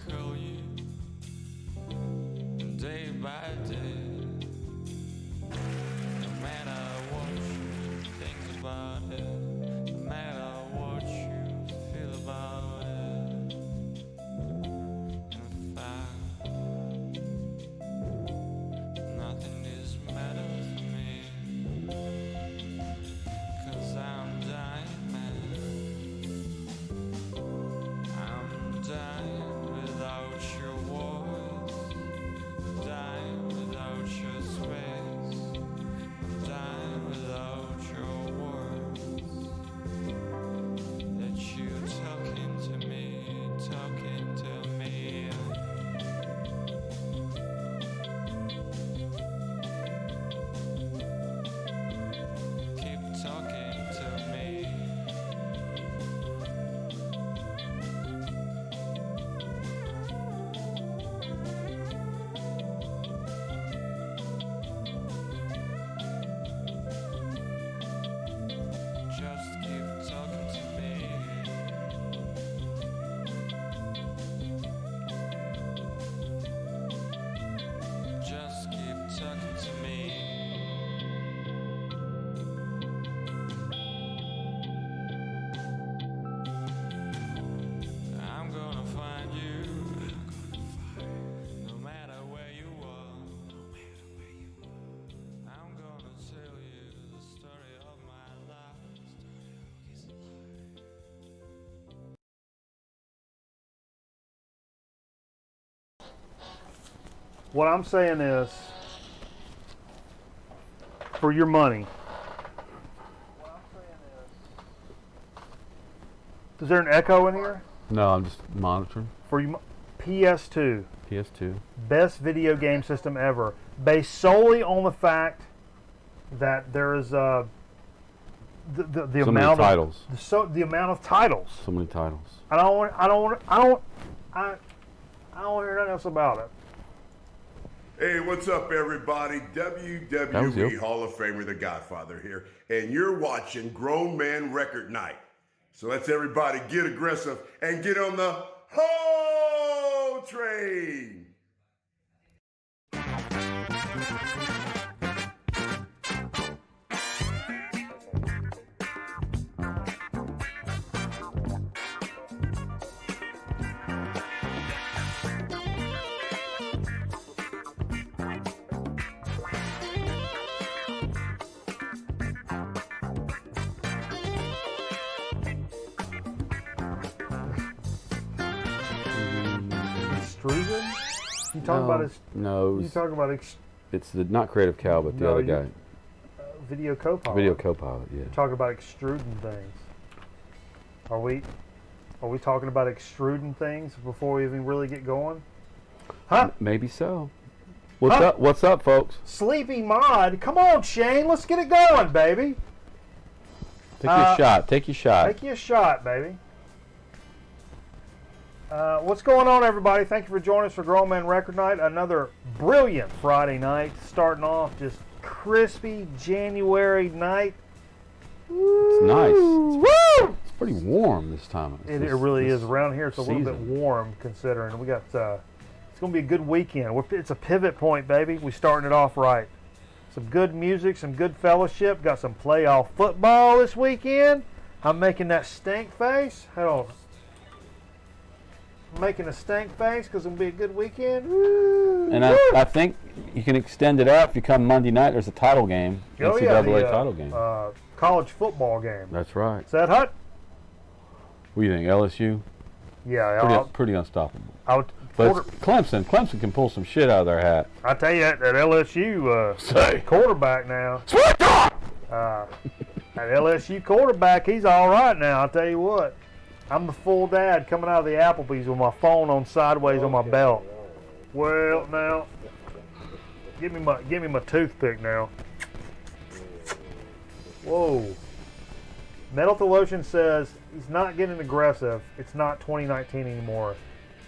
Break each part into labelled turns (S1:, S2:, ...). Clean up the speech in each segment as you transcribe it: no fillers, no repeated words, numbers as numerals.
S1: Call you day by day, no matter what you think about it, no matter what you feel about it. In fact, nothing is matter to me, 'cause I'm dying, man. I'm dying. Without your voice, dying without your space, dying without your words. That you talking to me, talking to me. Keep talking to me.
S2: What I'm saying is, for your money, is there an echo in here?
S3: No, I'm just monitoring.
S2: For you, PS2.
S3: PS2.
S2: Best video game system ever, based solely on the fact that there is the
S3: so
S2: amount
S3: many
S2: of
S3: titles.
S2: the amount of titles.
S3: So many titles.
S2: I don't want to hear nothing else about it.
S4: Hey, what's up, everybody? WWE Hall of Famer, The Godfather here, and you're watching Grown Man Record Night. So let's everybody get aggressive and get on the Ho train.
S2: Extrusion? You talking about his?
S3: No.
S2: You talking about
S3: it's the not Creative Cow, but the other guy.
S2: Video co-pilot.
S3: Video co-pilot, yeah.
S2: Talking about extruding things. Are we talking about extruding things before we even really get going? Huh?
S3: Maybe so. What's up? What's up, folks?
S2: Sleepy Mod, come on, Shane, let's get it going, baby.
S3: Take your shot. Take your shot.
S2: Take your shot, baby. What's going on, everybody? Thank you for joining us for Grown Man Record Night. Another brilliant Friday night, starting off just crispy January night.
S3: It's nice. It's pretty warm this time.
S2: It really is. Around here, it's a little bit warm, considering we got. It's going to be a good weekend. It's a pivot point, baby. We're starting it off right. Some good music, some good fellowship. Got some playoff football this weekend. I'm making that stink face. Hold on. making a stank face because it'll be a good weekend. Woo,
S3: And I think you can extend it out if you come Monday night. There's a title game.
S2: Oh, yeah,
S3: NCAA
S2: the
S3: title game.
S2: college football game.
S3: That's right.
S2: Is that hot?
S3: What do you think, LSU?
S2: Yeah,
S3: Pretty unstoppable.
S2: I'll
S3: But Clemson can pull some shit out of their hat.
S2: I tell you that LSU quarterback now. That LSU quarterback, he's all right now. I'll tell you what. I'm the full dad coming out of the Applebee's with my phone on sideways on my belt. Well, now, give me my toothpick now. Whoa. Metal Theologian says he's not getting aggressive. It's not 2019 anymore.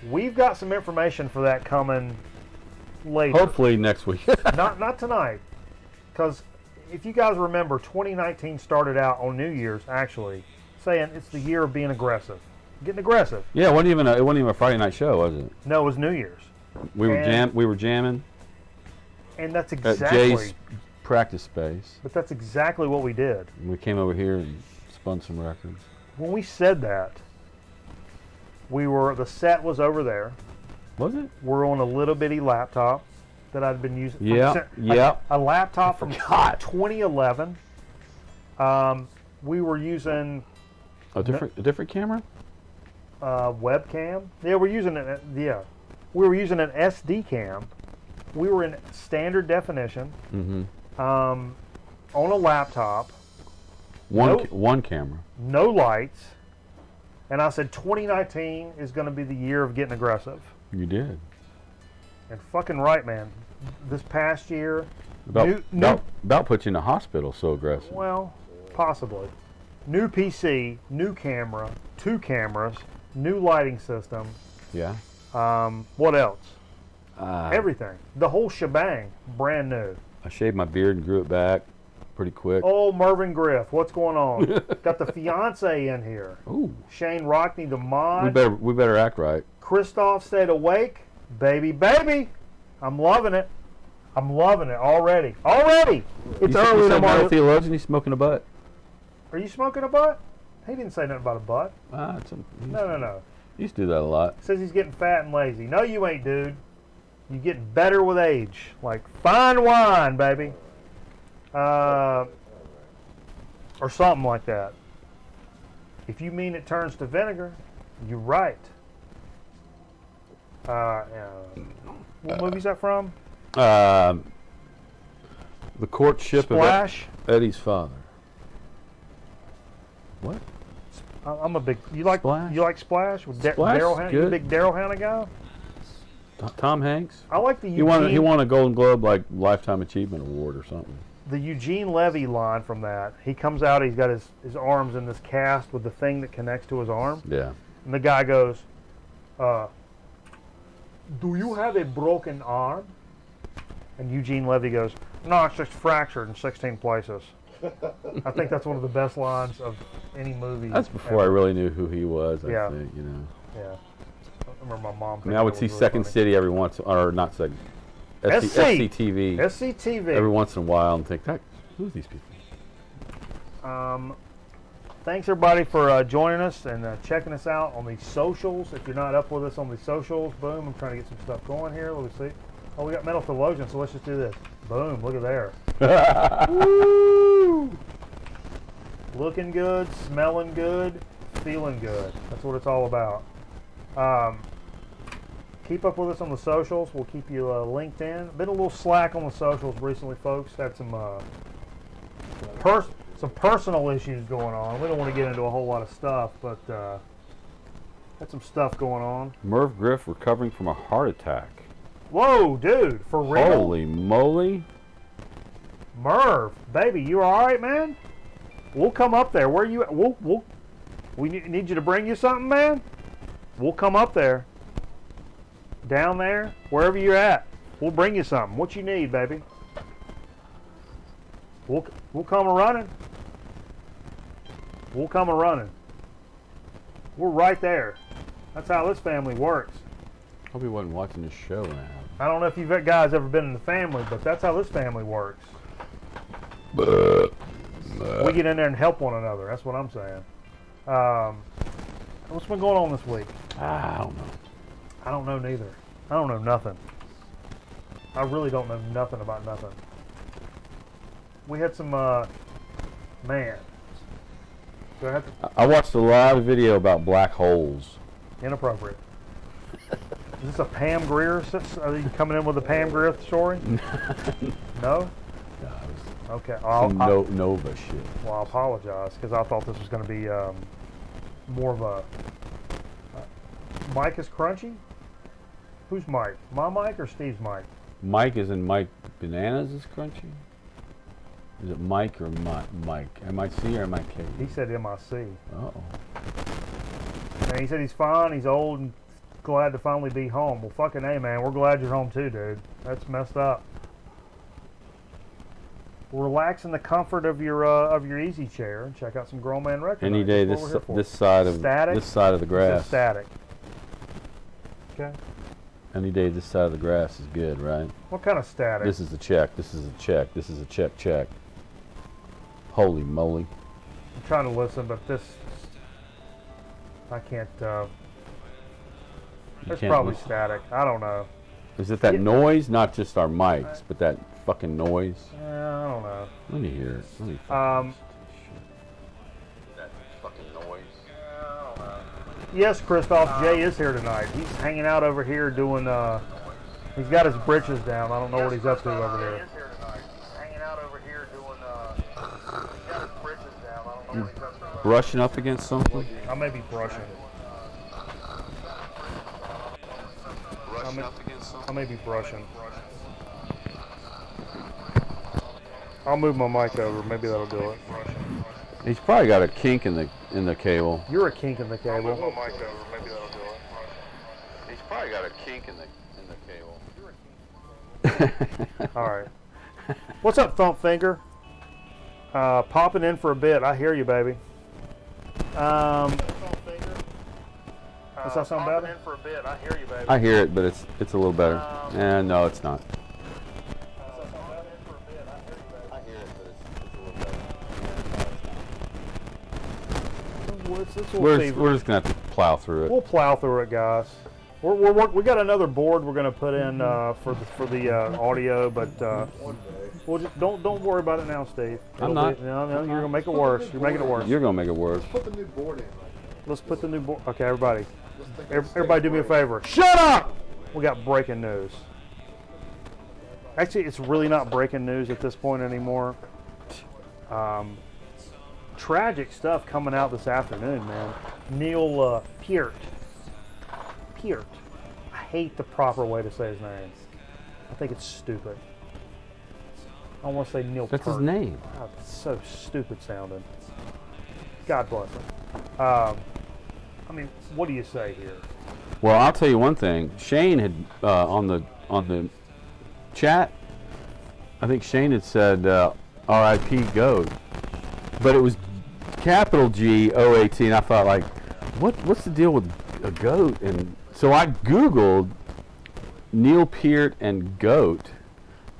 S2: We've got some information for that coming later.
S3: Hopefully next week.
S2: not tonight, because if you guys remember, 2019 started out on New Year's actually saying it's the year of being aggressive, getting aggressive.
S3: Yeah, it wasn't even a Friday night show, was it?
S2: No, it was New Year's.
S3: We were jamming.
S2: And that's
S3: At
S2: exactly.
S3: Jay's practice space.
S2: But that's exactly what we did.
S3: And we came over here and spun some records.
S2: When we said that, the set was over there.
S3: Was it?
S2: We're on a little bitty laptop that I'd been using.
S3: Yeah.
S2: A laptop from 2011. We were using
S3: A different camera?
S2: webcam. Yeah, we're using it. Yeah, we were using an SD cam. We were in standard definition.
S3: Mm-hmm.
S2: On a laptop.
S3: One camera.
S2: No lights. And I said 2019 is going to be the year of getting aggressive.
S3: You did.
S2: And fucking right, man. This past year,
S3: About put you in the hospital. So aggressive.
S2: well, possibly. New PC, new camera, 2 cameras, new lighting system.
S3: Yeah.
S2: What else?
S3: Uh,
S2: Everything. The whole shebang. Brand new.
S3: I shaved my beard and grew it back pretty quick.
S2: Oh, Mervyn Griff, what's going on? Got the fiance in here.
S3: Ooh.
S2: Shane Rockney, the mod.
S3: We better act right.
S2: Christoph stayed awake. Baby. I'm loving it. Already. It's early in the
S3: Metal
S2: morning.
S3: Theologian, he's smoking a butt.
S2: Are you smoking a butt? He didn't say nothing about a butt. No.
S3: He used to do that a lot.
S2: Says he's getting fat and lazy. No, you ain't, dude. You're getting better with age. Like fine wine, baby. Or something like that. If you mean it turns to vinegar, you're right. What movie's that from?
S3: The courtship
S2: Splash?
S3: of Eddie's father. What?
S2: I'm a big. You like
S3: Splash?
S2: You like Splash with
S3: Splash
S2: Daryl
S3: is
S2: Hannah? You a
S3: good.
S2: big Daryl Hannah guy?
S3: Tom Hanks?
S2: I like the
S3: He won
S2: Eugene,
S3: a Golden Globe like Lifetime Achievement Award or something.
S2: the Eugene Levy line from that. He comes out. He's got his arms in this cast with the thing that connects to his arm.
S3: Yeah.
S2: And the guy goes, "Do you have a broken arm?" And Eugene Levy goes, "No, it's just fractured in 16 places." I think that's one of the best lines of any movie.
S3: That's before I
S2: ever.
S3: really knew who he was, I
S2: Yeah.
S3: think, you know.
S2: Yeah. I remember my mom.
S3: I mean, I would see Second City every once, or not Second, SCTV
S2: SCTV.
S3: every once in a while and think, who's these people?
S2: Thanks everybody for joining us and checking us out on the socials. If you're not up with us on the socials, boom, I'm trying to get some stuff going here. Let me see. Oh, we got Metal Theologian, so let's just do this. Boom, look at there. Woo! Looking good, smelling good, feeling good. That's what it's all about. Keep up with us on the socials. We'll keep you linked in. Been a little slack on the socials recently, folks. Had some personal issues going on. We don't want to get into a whole lot of stuff, but had some stuff going on.
S3: Merv Griff recovering from a heart attack.
S2: Whoa, dude, for real?
S3: Holy moly.
S2: Merv, baby, you all right, man? We'll come up there. Where you at? We need you to bring you something, man? We'll come up there. Down there, wherever you're at. We'll bring you something. What you need, baby? We'll come a running. We'll come a running. We're right there. That's how this family works.
S3: Hope he wasn't watching this show now.
S2: I don't know if you guys ever been in the family, but that's how this family works. We get in there and help one another. That's what I'm saying. What's been going on this week?
S3: I don't know.
S2: I don't know neither. I don't know nothing. I really don't know nothing about nothing. We had some, man. Do I have to?
S3: I watched a lot of video about black holes.
S2: Inappropriate. Is this a Pam Grier? Are you coming in with a Pam Grier story? No? Okay.
S3: Some Nova shit.
S2: Well, I apologize because I thought this was going to be more of a. Mike is crunchy? Who's Mike? My Mike or Steve's Mike?
S3: Mike is in Mike Bananas is crunchy? Is it Mike or Mike? M-I-C or M-I-K?
S2: He said M-I-C.
S3: Uh-oh.
S2: And he said he's fine, he's old, and glad to finally be home. Well, fucking A, man. We're glad you're home too, dude. That's messed up. Relax in the comfort of your easy chair and check out some Grown Man Records.
S3: Any day this side of the grass.
S2: Static. Okay.
S3: Any day this side of the grass is good, right?
S2: What kind of static?
S3: This is a check. This is a check. This is a check. Holy moly!
S2: I'm trying to listen, but this I can't. It's probably
S3: listen.
S2: static. I don't know.
S3: Is it that noise? Not just our mics, but that fucking noise.
S2: I don't know.
S3: Let me hear it. Let me that fucking noise.
S2: Yes, Christoph, Jay is here tonight. He's hanging out over here doing, he's got his britches down. I don't know what he's up to over there. Jay is here tonight. He's hanging out over here doing, he's got his britches down. I don't know what he's up to.
S3: Brushing up against something?
S2: I may be brushing. I may be brushing. I'll move my mic over. Maybe that'll do it.
S3: He's probably got a kink in the cable.
S2: You're a kink in the cable.
S3: I'll move my mic over. Maybe that'll do it. He's probably got a kink in the cable.
S2: All right. What's up, Thump Finger? Popping in for a bit. I hear you, baby. Does that sound better? In for a bit. I hear you, baby.
S3: I hear it, but it's a little better. And no, it's not. We're just gonna have to plow through it.
S2: We'll plow through it, guys. We got another board we're gonna put in for the audio, but we'll just, don't worry about it now, Steve.
S3: I'm not.
S2: No, you're gonna make it worse. You're making it worse.
S3: You're gonna make it worse.
S5: Put the new board in.
S2: Let's put the new board. Okay, everybody. Everybody, do me a favor. Shut up! We got breaking news. Actually, it's really not breaking news at this point anymore. Tragic stuff coming out this afternoon, man. Neil Peart. I hate the proper way to say his name. I think it's stupid. I want to say Neil
S3: That's
S2: Peart.
S3: his name.
S2: God, it's so stupid sounding. God bless him. I mean, what do you say here?
S3: Well, I'll tell you one thing. Shane had on the chat. I think Shane had said R.I.P. Goat, but it was capital G O-A-T, and I thought, like, what's the deal with a goat? And so I Googled Neil Peart and goat,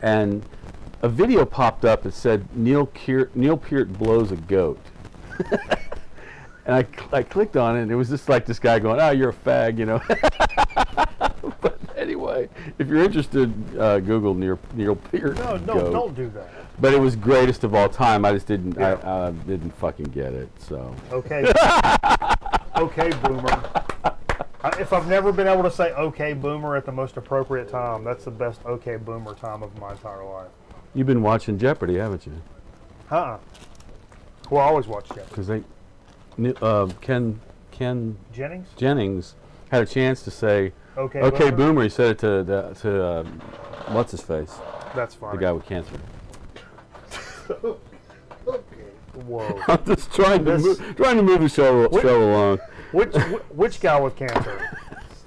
S3: and a video popped up that said Neil Peart blows a goat. And I clicked on it, and it was just like this guy going, "Oh, you're a fag," you know. But anyway, if you're interested, Google Neil Peart.
S2: No,
S3: goat.
S2: don't do that.
S3: But it was greatest of all time. I just didn't. Yeah. I didn't fucking get it. So.
S2: Okay. Okay, boomer. If I've never been able to say "okay, boomer" at the most appropriate time, that's the best "okay, boomer" time of my entire life.
S3: You've been watching Jeopardy, haven't you?
S2: Well, I always watch Jeopardy.
S3: Because Ken
S2: Jennings
S3: had a chance to say
S2: okay,
S3: boomer. He said it to what's his face?
S2: That's fine.
S3: The guy with cancer.
S2: Whoa.
S3: I'm just trying to move the show along.
S2: Which guy with cancer?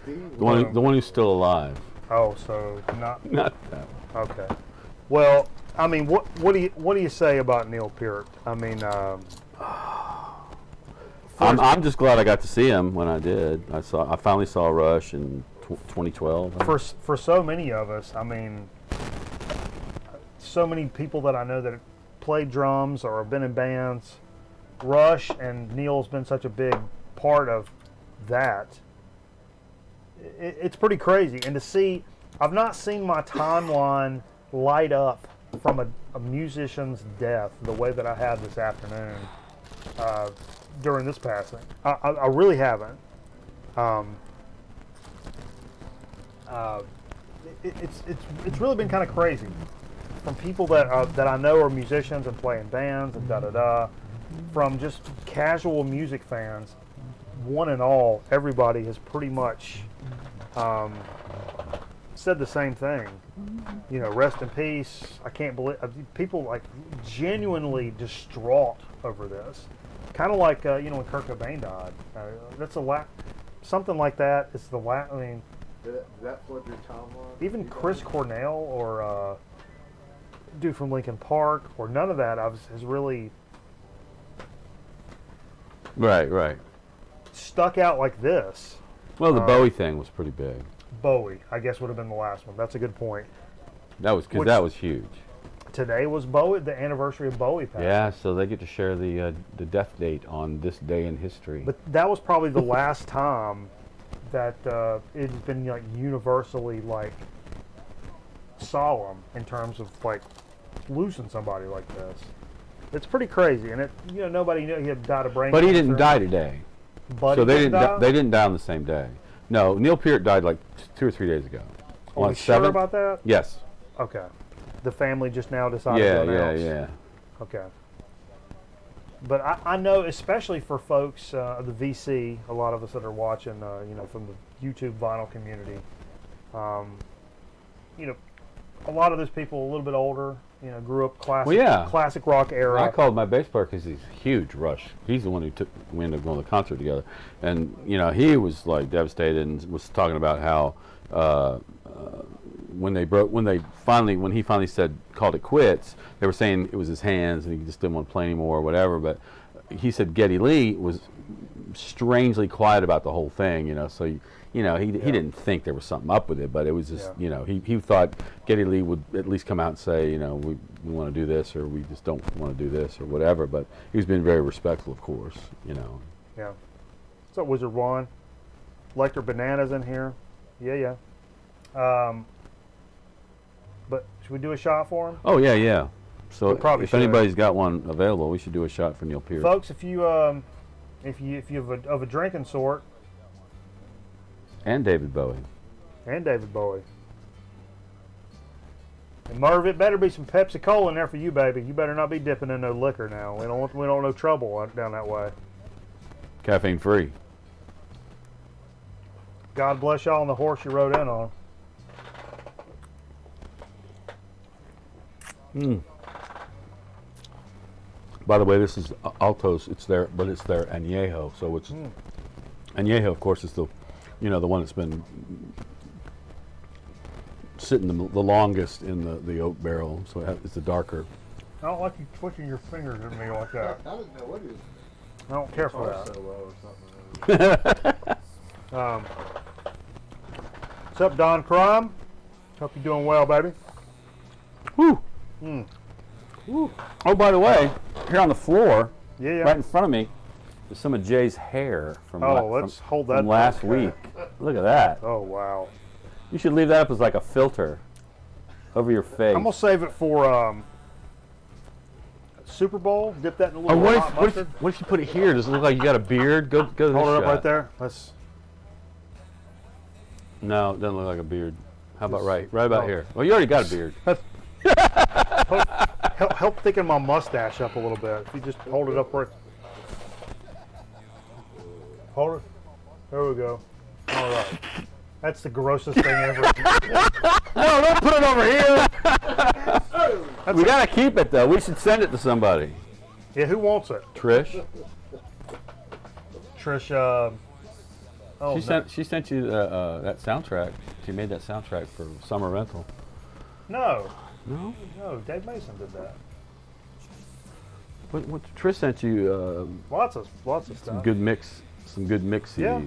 S3: The one who's still alive.
S2: Oh, so not
S3: that one.
S2: Okay. Well, I mean, what do you say about Neil Peart? I mean,
S3: I'm just glad I got to see him when I did. I finally saw Rush in 2012.
S2: For so many of us, I mean, so many people that I know that have played drums or have been in bands, Rush and Neil's been such a big part of that. it's pretty crazy. And to see, I've not seen my timeline light up from a musician's death the way that I had this afternoon during this passing. I really haven't. It's really been kind of crazy. From people that I know are musicians and play in bands and da-da-da, from just casual music fans, one and all, everybody has pretty much said the same thing. You know, rest in peace. I can't believe people like genuinely distraught over this. Kind of like you know, when Kurt Cobain died. That's something like that. It's the last. I mean,
S5: did that flood your timeline?
S2: Even Chris Cornell or dude from Linkin Park or none of that has really
S3: Right.
S2: stuck out like this.
S3: Well, the Bowie thing was pretty big.
S2: Bowie, I guess, would have been the last one. That's a good point.
S3: That was because that was huge.
S2: Today was Bowie, the anniversary of Bowie passing.
S3: Yeah, so they get to share the death date on this day in history.
S2: But that was probably the last time that it's been like universally like solemn in terms of like losing somebody like this. It's pretty crazy, and nobody knew he had died of brain
S3: But
S2: cancer.
S3: he didn't die today.
S2: But
S3: So they didn't.
S2: die?
S3: They didn't die on the same day. No, Neil Peart died like 2 or 3 days ago.
S2: Are we sure about that?
S3: Yes.
S2: Okay. The family just now decided
S3: Yeah,
S2: to announce.
S3: yeah.
S2: Okay. But I know, especially for folks, the VC, a lot of us that are watching, from the YouTube vinyl community, a lot of those people a little bit older, grew up classic rock era.
S3: I called my bass player because he's huge. Rush. He's the one who we ended up going to the concert together, and he was like devastated and was talking about how when he finally called it quits, they were saying it was his hands and he just didn't want to play anymore or whatever. But he said Geddy Lee was strangely quiet about the whole thing. So. He didn't think there was something up with it, but it was just, he thought Geddy Lee would at least come out and say, we want to do this, or we just don't want to do this, or whatever. But he's been very respectful, of course, Yeah.
S2: What's up, Wizard Juan? Lecter Bananas in here. Yeah. But should we do a shot for him?
S3: Oh, yeah. So
S2: probably
S3: if
S2: should.
S3: anybody's got one available, we should do a shot for Neil Peart.
S2: Folks, if you if you of a drinking sort,
S3: And David Bowie.
S2: And Merv, it better be some Pepsi Cola in there for you, baby. You better not be dipping in no liquor now. We don't want no trouble down that way.
S3: Caffeine free.
S2: God bless y'all on the horse you rode in on.
S3: By the way, this is Altos. It's their Añejo. So it's Añejo, of course, is the one that's been sitting the longest in the oak barrel. So it's the darker.
S2: I don't like you twitching your fingers at me like that.
S5: I didn't know what he was.
S2: I don't care for that.
S5: Solo or something.
S2: What's up, Don Crumb? Hope you're doing well, baby.
S3: Woo. Woo. Oh, by the way, here on the floor,
S2: Yeah.
S3: right in front of me, is some of Jay's hair from
S2: Let's hold that
S3: from last
S2: back.
S3: week. Look at that.
S2: Oh, wow.
S3: You should leave that up as like a filter over your face.
S2: I'm going to save it for Super Bowl. Dip that in a little
S3: what
S2: hot mustard.
S3: if you put it here? Does it look like you got a beard? Go to
S2: Hold
S3: this
S2: it up
S3: shot.
S2: right there. Let's.
S3: No, it doesn't look like a beard. How about right about here? Well, you already got a beard.
S2: Help thicken my mustache up a little bit. If you just hold it up where. Hold it. There we go. All right. That's the grossest thing ever.
S3: No, don't put it over here. We gotta keep it though. We should send it to somebody.
S2: Yeah, who wants it?
S3: Trish.
S2: Trish.
S3: She sent you that soundtrack. She made that soundtrack for Summer Rental.
S2: No.
S3: No.
S2: No, Dave Mason did that.
S3: What Trish sent you?
S2: Lots of
S3: Some
S2: stuff.
S3: good mix CDs.
S2: Yeah.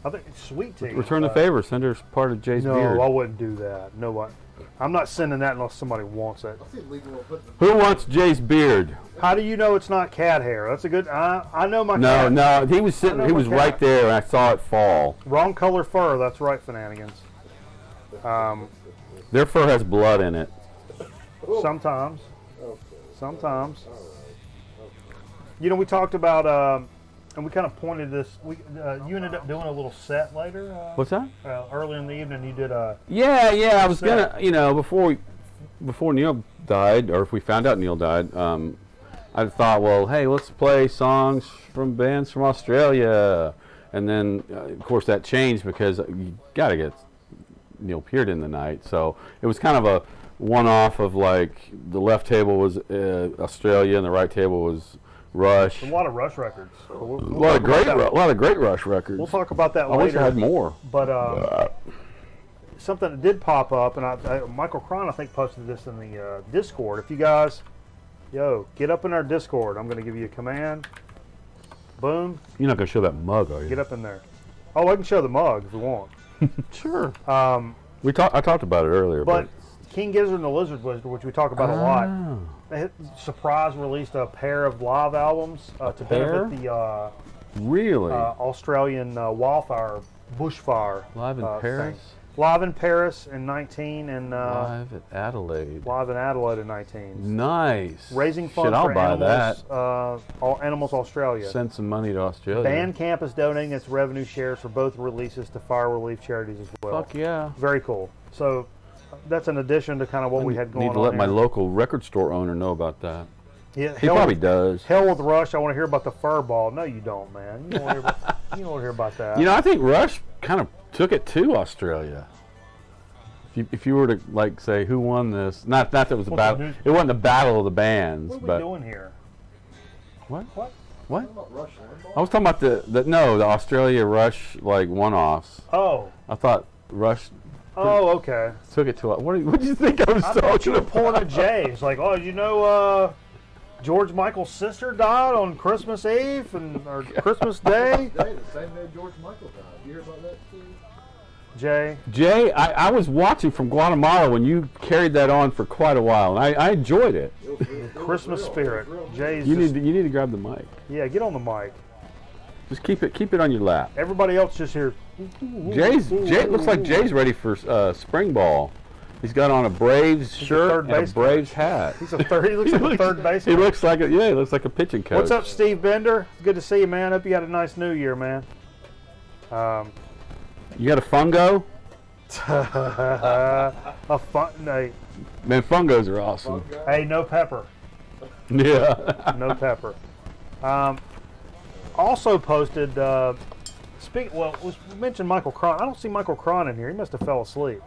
S2: I think it's sweet tea.
S3: Return the favor. Send her part of Jay's
S2: No,
S3: beard.
S2: I wouldn't do that. No, what? I'm not sending that unless somebody wants it.
S5: I see legal of putting
S3: Who wants Jay's beard?
S2: How do you know it's not cat hair? That's a good. I know my
S3: No,
S2: cat.
S3: no. He was sitting.
S2: I know
S3: He
S2: my
S3: was
S2: cat.
S3: right there, and I saw it fall.
S2: Wrong color fur. That's right, Fananigans.
S3: Their fur has blood in it.
S2: Sometimes.
S5: Okay.
S2: Sometimes. You know, we talked about, and we kind of pointed this. You ended up doing a little set later.
S3: What's that?
S2: Earlier in the evening, you did a.
S3: Yeah, I was
S2: Set.
S3: gonna, before Neil died, or if we found out Neil died, I thought, well, hey, let's play songs from bands from Australia, and then of course that changed because you gotta get Neil Peart in the night, so it was kind of a one-off of like the left table was Australia and the right table was Rush.
S2: A lot of Rush records. We'll
S3: A lot of great Rush records.
S2: We'll talk about that
S3: I wish
S2: later.
S3: I had more.
S2: But something that did pop up, and Michael Cron, I think, posted this in the Discord. If you guys, get up in our Discord. I'm going to give you a command. Boom.
S3: You're not gonna show that mug, are you?
S2: Get up in there. Oh, I can show the mug if you want.
S3: Sure.
S2: I
S3: talked about it earlier,
S2: but King Gizzard and the Lizard Wizard, which we talk about a lot,
S3: Ah.
S2: they surprise released a pair of live albums to benefit the
S3: Really?
S2: Australian wildfire, bushfire.
S3: Live in Paris?
S2: thing. Live in Paris in 19 and
S3: Live at Adelaide.
S2: live in Adelaide in 19.
S3: Nice.
S2: Raising funds
S3: Shit, I'll
S2: for
S3: buy
S2: animals,
S3: that.
S2: Animals Australia.
S3: Send some money to Australia.
S2: Bandcamp is donating its revenue shares for both releases to fire relief charities as well.
S3: Fuck yeah.
S2: Very cool. So that's an addition to kind of what we had going
S3: Need
S2: on.
S3: to let my
S2: here.
S3: local record store owner know about that.
S2: Yeah,
S3: He probably does.
S2: Hell with Rush. I want to hear about the fur ball. No, you don't, man. You don't want to hear about, you don't want to hear about that.
S3: You know, I think Rush kind of took it to Australia. If you were to like say who won this, not that it was a
S2: What's
S3: battle.
S2: the news?
S3: It wasn't a battle of the bands,
S2: what are we
S3: but
S2: doing here?
S3: what?
S2: What?
S3: What?
S5: about Rush Limbaugh?
S3: I was talking about the Australia Rush like one-offs.
S2: Oh.
S3: I thought Rush
S2: Oh, okay.
S3: took it to. What do you think I was
S2: I thought
S3: talking
S2: you were
S3: about?
S2: pulling a Jay's. Like, oh, you know, George Michael's sister died on Christmas Eve or Christmas Day.
S5: Day, the same day George Michael died. You hear about that, Steve?
S3: Jay, I was watching from Guatemala when you carried that on for quite a while, and I enjoyed it.
S5: It was real,
S2: Christmas spirit. Jay's.
S3: You
S2: just,
S3: need to grab the mic.
S2: yeah, get on the mic.
S3: Just keep it on your lap.
S2: Everybody else just here.
S3: Jay looks like Jay's ready for spring ball. He's got on a Braves
S2: a
S3: shirt
S2: third
S3: and a
S2: baseman.
S3: Braves hat.
S2: He's a third. He looks like a third
S3: He
S2: baseman.
S3: looks like he looks like a pitching coach.
S2: What's up, Steve Bender? Good to see you, man. Hope you had a nice New Year, man.
S3: You got a fungo?
S2: A fun.
S3: Man, fungos are awesome.
S2: Hey, no pepper.
S3: Yeah.
S2: No pepper. Also posted. We mentioned Michael Cron. I don't see Michael Cron in here. He must have fell asleep.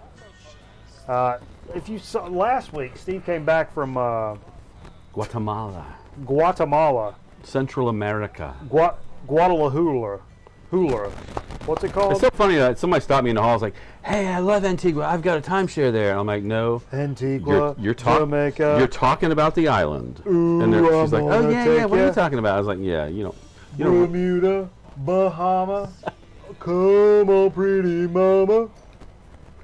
S2: If you saw last week, Steve came back from
S3: Guatemala,
S2: Guatemala,
S3: Central America.
S2: Guadalajara. What's it called?
S3: It's so funny that somebody stopped me in the hall. I was like, "Hey, I love Antigua. I've got a timeshare there." And I'm like, "No,
S2: Antigua,
S3: you're
S2: Jamaica.
S3: You're talking about the island."
S2: Ooh,
S3: and she's
S2: I'm
S3: like, "Oh
S2: gonna
S3: yeah,
S2: take
S3: what are
S2: ya.
S3: you talking about?" I was like, "Yeah, you don't."
S2: Bermuda, Bahama. Come on, pretty mama.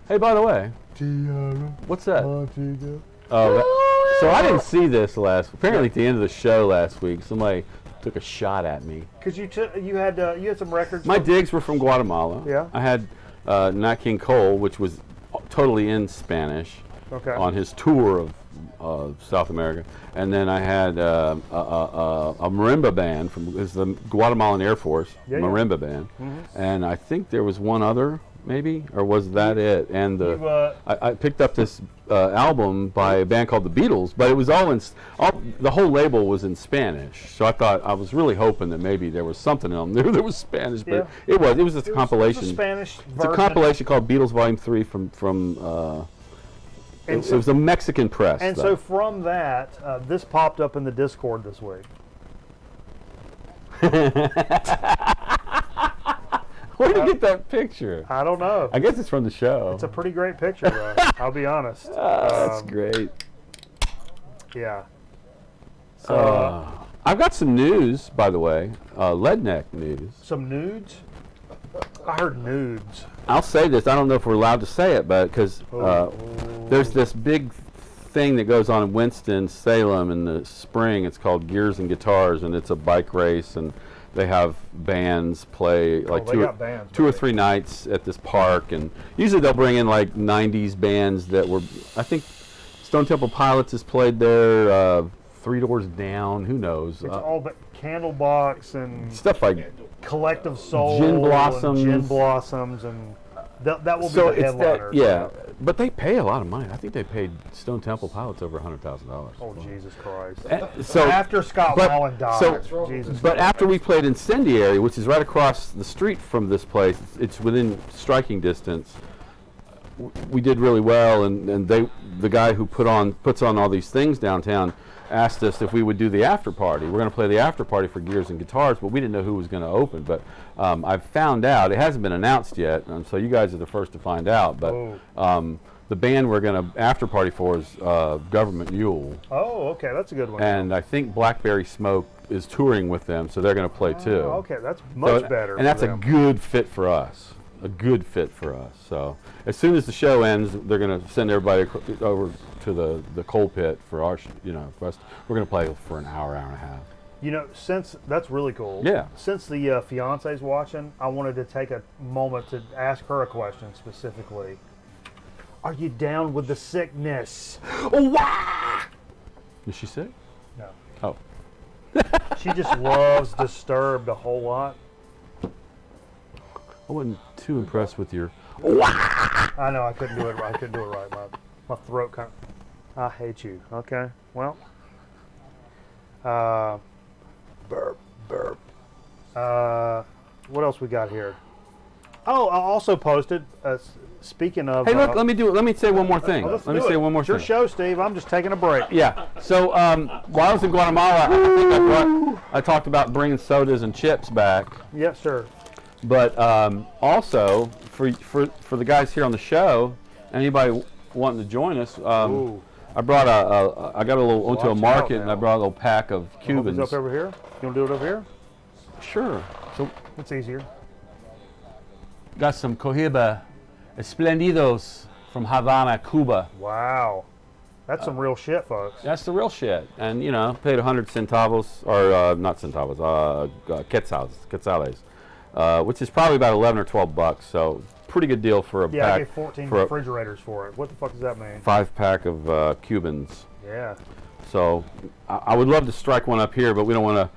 S3: Hey, by the way,
S2: Tiara,
S3: what's that?
S2: Antigua.
S3: Oh, so I didn't see this apparently at the end of the show last week, somebody took a shot at me.
S2: Cause you had some records.
S3: My
S2: from-
S3: digs were from Guatemala.
S2: Yeah.
S3: I had Nat King Cole, which was totally in Spanish
S2: Okay.
S3: on his tour of South America, and then I had a marimba band from the Guatemalan Air Force
S2: Yeah, yeah.
S3: marimba band, and I think there was one other maybe, or was that it? And I picked up this album by a band called the Beatles, but it was the whole label was in Spanish. So I was really hoping that maybe there was something on there that was Spanish, but
S2: Yeah.
S3: it was just a compilation.
S2: It was a Spanish
S3: It's
S2: version.
S3: a compilation called Beatles Volume 3
S2: And
S3: it was a Mexican press.
S2: And
S3: though.
S2: so from that, this popped up in the Discord this week.
S3: Where did you get that picture?
S2: I don't know.
S3: I guess it's from the show.
S2: It's a pretty great picture, though. I'll be honest.
S3: That's great.
S2: Yeah. So
S3: I've got some news, by the way. Leadneck news.
S2: some nudes. I heard nudes.
S3: I'll say this. I don't know if we're allowed to say it, but because there's this big thing that goes on in Winston-Salem in the spring. It's called Gears and Guitars, and it's a bike race, and they have bands play like two or three nights at this park, and usually they'll bring in like 90s bands that were, I think Stone Temple Pilots has played there, Three Doors Down, who knows.
S2: It's all but Candlebox and
S3: stuff like
S2: Collective Soul,
S3: Gin Blossoms.
S2: Gin Blossoms, and that will be the headliner.
S3: Yeah, but they pay a lot of money. I think they paid Stone Temple Pilots over $100,000.
S2: Oh, Jesus Christ.
S3: So
S2: after Scott Wallen died, Jesus
S3: but
S2: Christ.
S3: after we played Incendiary, which is right across the street from this place, it's within striking distance, we did really well, and the guy who puts on all these things downtown asked us if we would do the after party. We're going to play the after party for Gears and Guitars, but we didn't know who was going to open. But I've found out, it hasn't been announced yet, so you guys are the first to find out. But the band we're going to after party for is Government Mule.
S2: Oh, okay, that's a good one.
S3: And I think Blackberry Smoke is touring with them, so they're going to play too.
S2: Okay, that's much better.
S3: And that's a good fit for us. A good fit for us. So as soon as the show ends, they're going to send everybody over to the coal pit for our, for us. We're going to play for an hour and a half.
S2: Since that's really cool.
S3: Yeah.
S2: Since the fiance's watching, I wanted to take a moment to ask her a question specifically. Are you down with the sickness?
S3: Is she sick?
S2: No.
S3: Oh.
S2: She just loves Disturbed a whole lot.
S3: I wasn't too impressed with your.
S2: I know I couldn't do it. I couldn't do it right. My throat kind of. I hate you. Okay. Well. Burp. What else we got here? Oh, I also posted. Speaking of.
S3: Hey, look. Let me say one more thing. Let me say one more
S2: thing. It's your show, Steve. I'm just taking a break.
S3: Yeah. So while I was in Guatemala, I talked about bringing sodas and chips back.
S2: Yes, sir.
S3: But also for the guys here on the show, anybody wanting to join us, I brought I got a little went to a market and I brought a little pack of Cubans.
S2: Up over here? You want to do it over here?
S3: Sure. So
S2: it's easier.
S3: Got some Cohiba Esplendidos from Havana, Cuba.
S2: Wow. That's some real shit, folks.
S3: That's the real shit. And, paid 100 centavos, or not centavos, quetzales, which is probably about 11 or 12 bucks. So pretty good deal for a pack.
S2: Yeah, I gave 14 refrigerators for it. What the fuck does that mean?
S3: 5-pack of Cubans.
S2: Yeah.
S3: So I would love to strike one up here, but we don't want to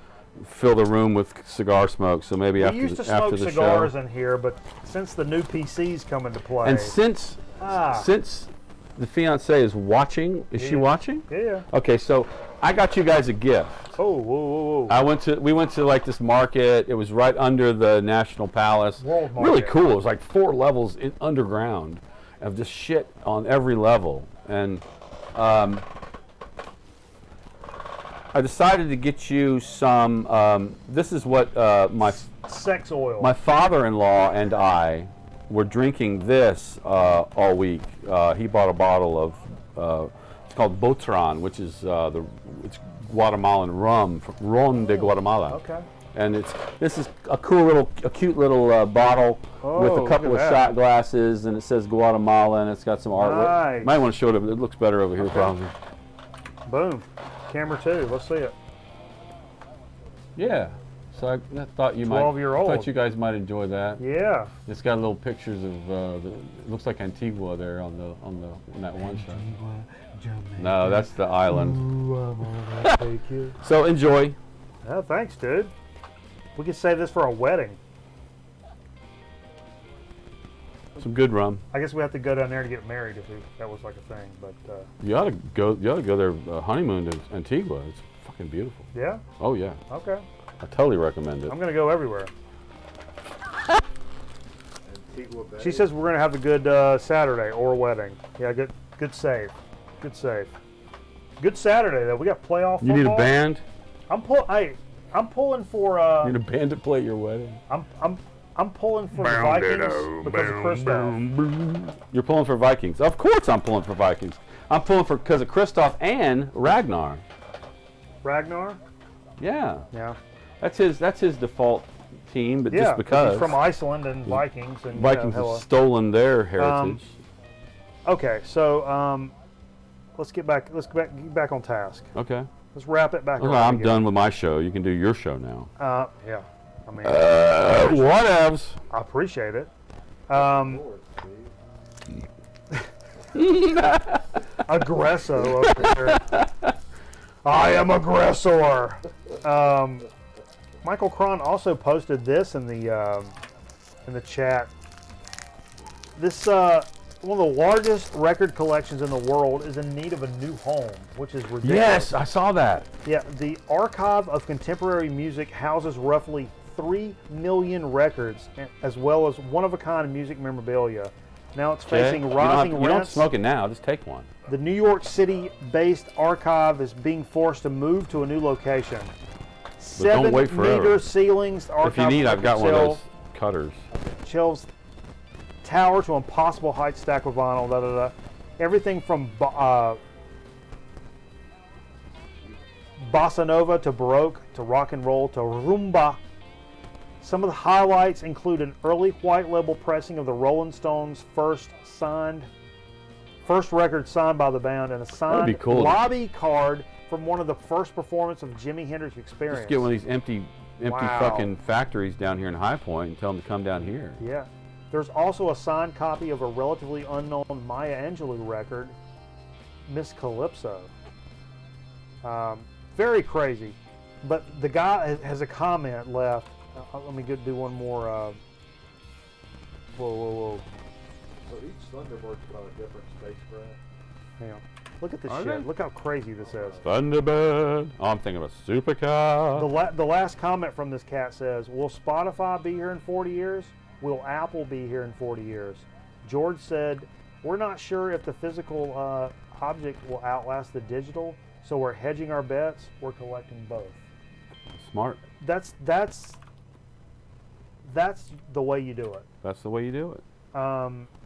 S3: fill the room with cigar smoke. So maybe after the show. We used to smoke
S2: cigars in here, but since the new PCs come into play.
S3: And since the fiancée is watching, is she watching?
S2: Yeah.
S3: Okay, so I got you guys a gift.
S2: Oh, whoa.
S3: We went to like this market. It was right under the National Palace.
S2: World Market.
S3: Really cool. It was like 4 levels underground of just shit on every level. And I decided to get you some. This is what my
S2: sex oil.
S3: My father-in-law and I were drinking this all week. He bought a bottle of. It's called Botran, which is it's Guatemalan rum, Ron de Guatemala.
S2: Okay.
S3: And this is a cute little bottle with a couple of shot glasses, and it says Guatemala, and it's got some artwork.
S2: Nice.
S3: Might want to show it. It looks better over here, probably.
S2: Boom. Camera 2. Let's see it.
S3: Yeah. So I thought you might.
S2: 12-year-old.
S3: I thought you guys might enjoy that.
S2: Yeah.
S3: It's got little pictures of. It looks like Antigua there on that one shot. No, that's the island.
S2: Ooh,
S3: so enjoy.
S2: Oh, thanks, dude. We could save this for a wedding.
S3: Some good rum.
S2: I guess we have to go down there to get married if that was like a thing. But
S3: you ought to go. You ought to go there honeymoon to Antigua. It's fucking beautiful.
S2: Yeah.
S3: Oh yeah.
S2: Okay.
S3: I totally recommend it.
S2: I'm gonna go everywhere. She says we're gonna have a good Saturday or wedding. Yeah, good save. Good save. Good Saturday though. We got playoff football.
S3: You need a band?
S2: I'm pulling for.
S3: You need a band to play at your wedding.
S2: I'm pulling for the Vikings because of Kristoff.
S3: You're pulling for Vikings. Of course I'm pulling for Vikings. I'm pulling for because of Kristoff and Ragnar.
S2: Ragnar?
S3: Yeah.
S2: Yeah.
S3: That's his default team, but
S2: Yeah,
S3: just because
S2: he's from Iceland and Vikings. And
S3: Vikings
S2: hella.
S3: have stolen their heritage.
S2: Okay, so let's get back. Let's get back on task.
S3: Okay.
S2: Let's wrap it back
S3: Okay,
S2: around
S3: I'm
S2: again.
S3: done with my show. You can do your show now.
S2: Yeah. I mean,
S3: Whatevs.
S2: I appreciate it.
S5: Lord, Steve.
S2: Aggressor over here. I am aggressor. Michael Cron also posted this in the chat. This one of the largest record collections in the world is in need of a new home, which is ridiculous.
S3: Yes, I saw that.
S2: Yeah, the Archive of Contemporary Music houses roughly 3 million records, as well as one-of-a-kind music memorabilia. Now it's facing rising
S3: You don't
S2: rents.
S3: smoke it now. Just take one.
S2: The New York City-based archive is being forced to move to a new location.
S3: But don't wait forever.
S2: 7-meter ceilings. The
S3: If you
S2: archive
S3: need, I've got one of those
S2: shelf-
S3: cutters.
S2: Shelves tower to impossible height stack with vinyl. Da, da, da. Everything from bossa nova to baroque to rock and roll to rumba. Some of the highlights include an early white label pressing of the Rolling Stones' first record signed by the band, and a signed
S3: be cool.
S2: lobby card from one of the first performances of Jimi Hendrix Experience.
S3: Just get one of these empty
S2: Wow.
S3: fucking factories down here in High Point and tell them to come down here.
S2: Yeah. There's also a signed copy of a relatively unknown Maya Angelou record, Miss Calypso. Very crazy. But the guy has a comment left. Let me do one more. Whoa.
S5: So each Thunderbird's got a different spacecraft.
S2: Hang on. Look at this
S3: Are
S2: shit.
S3: they?
S2: Look how crazy this is.
S3: Thunderbird. Oh, I'm thinking of a supercar.
S2: The last comment from this cat says, will Spotify be here in 40 years? Will Apple be here in 40 years? George said, we're not sure if the physical object will outlast the digital, so we're hedging our bets. We're collecting both.
S3: Smart.
S2: That's the way you do it.
S3: That's the way you do it.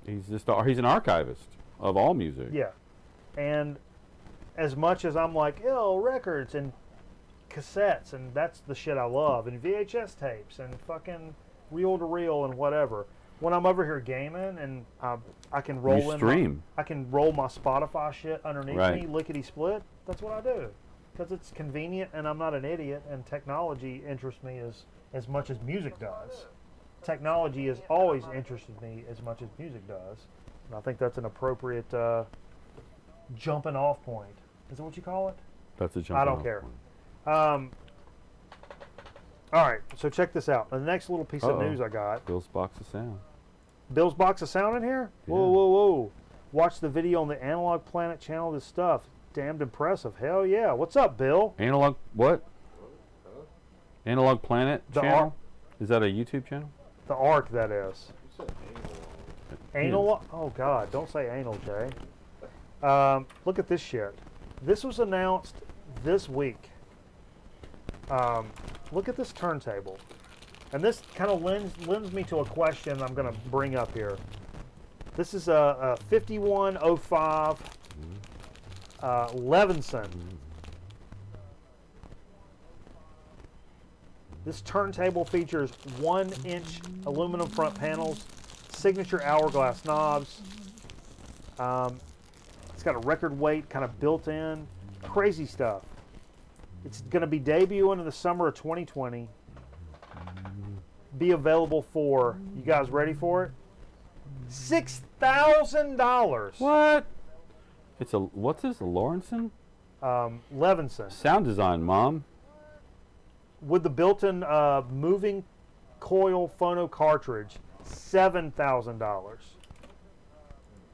S3: He's an archivist of all music.
S2: Yeah. And as much as I'm like, records and cassettes, and that's the shit I love, and VHS tapes, and fucking reel-to-reel and whatever. When I'm over here gaming and I can roll
S3: You stream.
S2: I can roll my Spotify shit underneath
S3: Right.
S2: me, lickety-split, that's what I do. Because it's convenient and I'm not an idiot, and technology interests me as much as music does. Technology has always interested me as much as music does. And I think that's an appropriate jumping off point. Is that what you call it?
S3: That's a jump.
S2: I don't care. All right, so check this out. The next little piece of
S3: Uh-oh.
S2: news I got.
S3: Bill's box of sound.
S2: Bill's box of sound in here?
S3: Yeah.
S2: Whoa. Watch the video on the Analog Planet channel. This stuff. Damned impressive. Hell yeah. What's up, Bill?
S3: Analog what? Analog Planet
S2: The
S3: channel? Is that a YouTube channel?
S2: The Ark, that is.
S5: You said
S2: Anal? Oh, God. Don't say anal, Jay. Look at this shit. This was announced this week. Look at this turntable. And this kind of lends me to a question I'm going to bring up here. This is a 5105 Levinson. This turntable features 1-inch aluminum front panels, signature hourglass knobs. It's got a record weight kind of built in. Crazy stuff. It's going to be debuting in the summer of 2020. Be available for, you guys ready for it? $6,000.
S3: What? What's this? A Lawrenson?
S2: Levinson.
S3: Sound design, Mom.
S2: With the built-in moving coil phono cartridge, $7,000.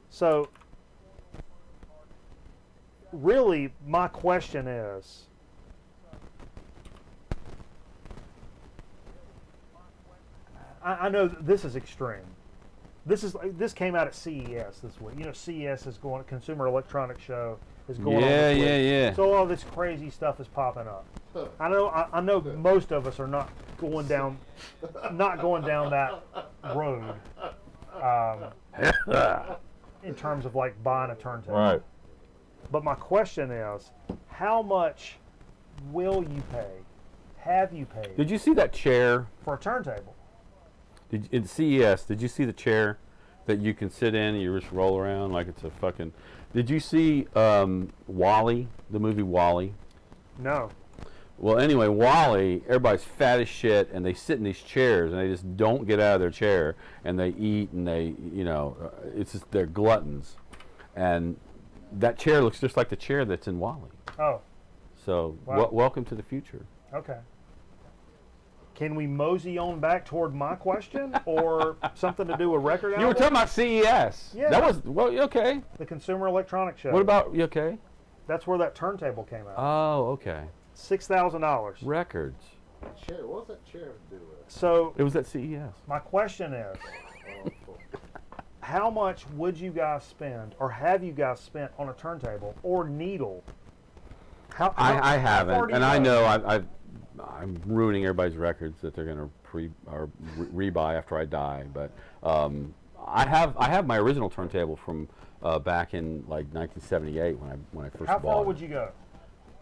S2: So, really, my question is, I know this is extreme. This came out at CES this week. You know, CES is going, Consumer Electronics Show is going on this week.
S3: Yeah.
S2: So all this crazy stuff is popping up. I know most of us are not going down that road in terms of like buying a turntable.
S3: Right.
S2: But my question is, how much will you pay? have you paid
S3: Did you see that chair?
S2: for a turntable?
S3: In CES, did you see the chair that you can sit in and you just roll around like it's a fucking... Did you see Wall-E, the movie Wall-E?
S2: No.
S3: Well, anyway, Wall-E, everybody's fat as shit, and they sit in these chairs, and they just don't get out of their chair, and they eat, and they, you know, it's just, they're gluttons. And that chair looks just like the chair that's in Wall-E.
S2: Oh,
S3: So,
S2: Wow.
S3: welcome to the future.
S2: okay. Can we mosey on back toward my question, or something to do with record
S3: You were
S2: albums?
S3: talking about CES.
S2: Yeah.
S3: That was, well, okay.
S2: The Consumer Electronics Show.
S3: What about, you okay?
S2: That's where that turntable came out.
S3: Oh, okay.
S2: $6,000.
S3: Records.
S5: Chair, what's that chair to do with?
S2: So
S3: It was at CES.
S2: my question is,
S5: Oh, cool.
S2: how much would you guys spend, or have you guys spent on a turntable or needle?
S3: I
S2: how far
S3: haven't,
S2: do
S3: and
S2: you
S3: I
S2: go?
S3: know I'm ruining everybody's records that they're going to rebuy after I die. But I have my original turntable from back in like 1978 when I first
S2: How
S3: bought
S2: far
S3: it.
S2: would you go?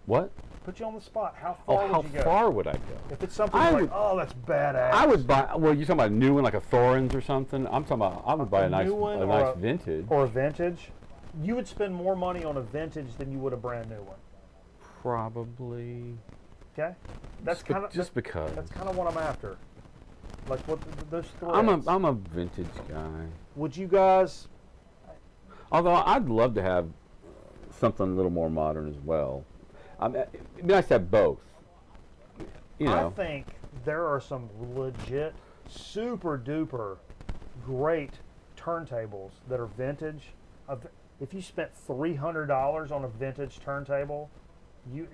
S3: What?
S2: Put you on the spot. How
S3: Oh,
S2: far
S3: how
S2: would you go?
S3: far would I go?
S2: If it's something
S3: I
S2: like,
S3: would-
S2: oh, that's badass.
S3: I would buy. Well, you're talking about a new one like a Thorens or something. I'm talking about. I would buy a nice,
S2: new one
S3: a
S2: or
S3: nice
S2: a-
S3: vintage.
S2: Or a vintage. You would spend more money on a vintage than you would a brand new one.
S3: Probably.
S2: Okay, that's kind of
S3: just because.
S2: That's kind of what I'm after. Like what those threads.
S3: I'm a vintage guy.
S2: Would you guys?
S3: Although I'd love to have something a little more modern as well. It'd be nice to have both. You know.
S2: I think there are some legit, super duper, great turntables that are vintage. If you spent $300 on a vintage turntable, you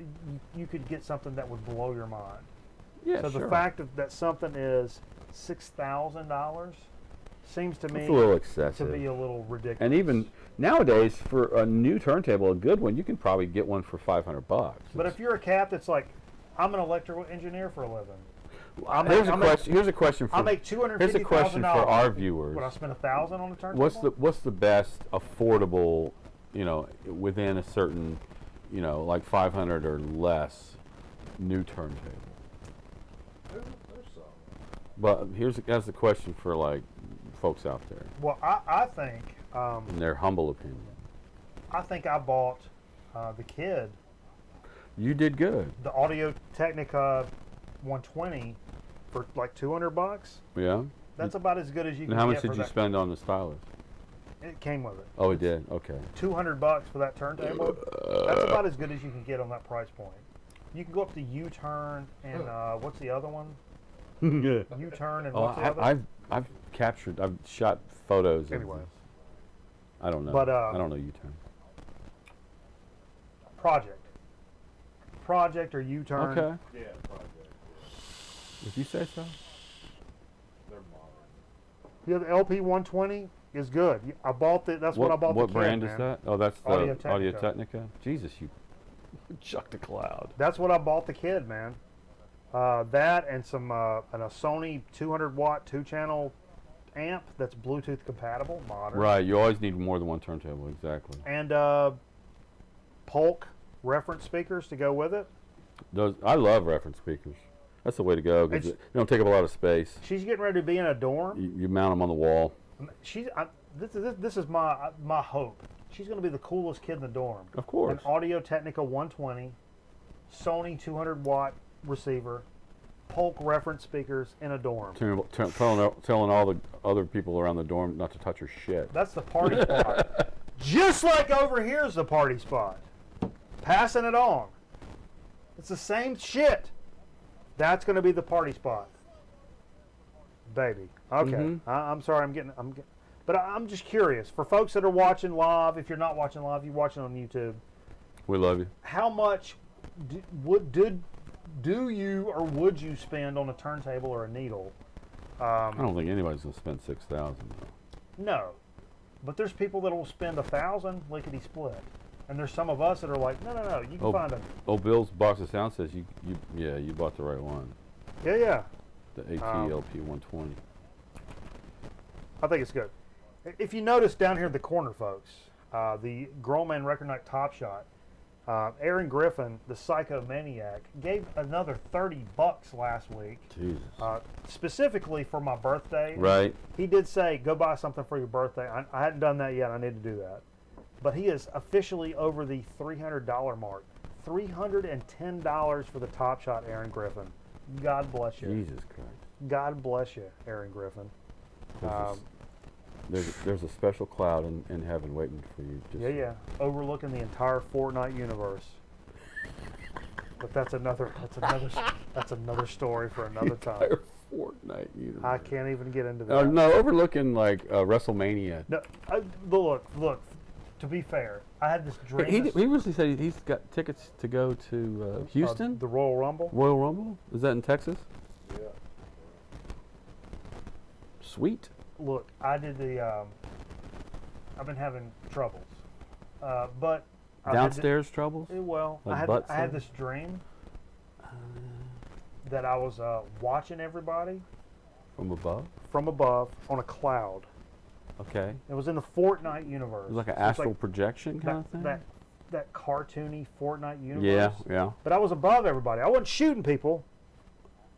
S2: could get something that would blow your mind.
S3: Yeah,
S2: So
S3: sure.
S2: the fact that something is $6,000 seems to me
S3: It's a little
S2: to
S3: excessive.
S2: be a little ridiculous.
S3: And even nowadays, for a new turntable, a good one, you can probably get one for $500.
S2: But if you're a cat that's like, I'm an electrical engineer for a living.
S3: Here's a question for
S2: I make $250,000.
S3: here's a question for our viewers.
S2: Would I spend $1,000 on a turntable?
S3: What's the best affordable, you know, within a certain, you know, like 500 or less, new turntable?
S5: There's some.
S3: But that's the question for like folks out there,
S2: Well, I think
S3: in their humble opinion.
S2: I bought the Kid,
S3: You did good.
S2: the Audio Technica 120 for like $200.
S3: Yeah.
S2: That's about as good as you
S3: And
S2: can
S3: how
S2: get
S3: much
S2: for
S3: did you
S2: that.
S3: spend on the stylus?
S2: It came with it.
S3: Oh, it did. Okay.
S2: $200 for that turntable. That's about as good as you can get on that price point. You can go up to U-Turn and what's the other one? U-Turn and
S3: Oh,
S2: what's the other?
S3: I've shot photos.
S2: Anyway.
S3: Of this. I don't know.
S2: But,
S3: I don't know U-turn.
S2: Project or U-Turn.
S3: Okay.
S5: Yeah, project.
S3: If you say so.
S5: They're modern.
S2: Yeah, the LP 120 is good. I bought the. That's what I bought.
S3: What
S2: the
S3: brand
S2: Kid,
S3: is
S2: man.
S3: that? Oh, that's the
S2: Audio Technica.
S3: Audio Technica. Jesus, you chucked a cloud.
S2: That's what I bought the Kid, man. That and some and a Sony 200 watt 2-channel amp that's Bluetooth compatible, modern.
S3: Right. You always need more than one turntable. Exactly.
S2: And Polk reference speakers to go with it.
S3: Those I love reference speakers. That's the way to go because
S2: It's-
S3: they don't take up a lot of space.
S2: She's getting ready to be in a dorm.
S3: You mount them on the wall.
S2: This is my hope. She's going to be the coolest kid in the dorm.
S3: Of course.
S2: An Audio Technica 120, Sony 200 watt receiver, Polk reference speakers in a dorm.
S3: Telling all the other people around the dorm not to touch her shit.
S2: That's the party spot. Just like over here's the party spot. Passing it on. It's the same shit. That's going to be the party spot. Baby. Okay.
S3: Mhm.
S2: I'm sorry. But I'm just curious. For folks that are watching live, if you're not watching live, you're watching on YouTube.
S3: We love you.
S2: How much do you or would you spend on a turntable or a needle?
S3: I don't think anybody's gonna spend $6,000.
S2: No, but there's people that will spend $1,000 lickety split, and there's some of us that are like, no, you can find a
S3: Oh, Bill's box of sound says you bought the right one.
S2: yeah.
S3: The AT-LP 120.
S2: I think it's good. If you notice down here in the corner, folks, the Grown Man Record Night Top Shot, Aaron Griffin, the psychomaniac, gave another $30 last week.
S3: Jesus.
S2: Specifically for my birthday.
S3: Right.
S2: He did say, go buy something for your birthday. I hadn't done that yet. I need to do that. But he is officially over the $300 mark. $310 for the Top Shot, Aaron Griffin. God bless you.
S3: Jesus Christ.
S2: God bless you, Aaron Griffin.
S3: There's a special cloud in heaven waiting for you.
S2: Yeah. Overlooking the entire Fortnite universe. But that's another story for another time.
S3: Entire Fortnite universe.
S2: I can't even get into that.
S3: No, overlooking like WrestleMania.
S2: No, look. To be fair, I had this dream.
S3: He recently said he's got tickets to go to Houston.
S2: The Royal Rumble.
S3: Royal Rumble? Is that in Texas?
S5: Yeah.
S3: Sweet.
S2: Look, I did the. I've been having troubles, but
S3: Downstairs troubles?
S2: Well,
S3: Like
S2: I had this dream that I was watching everybody
S3: From above?
S2: from above on a cloud.
S3: Okay.
S2: It was in the Fortnite universe.
S3: It was like an
S2: So it's
S3: astral projection kind of thing?
S2: that cartoony Fortnite universe.
S3: Yeah.
S2: But I was above everybody. I wasn't shooting people.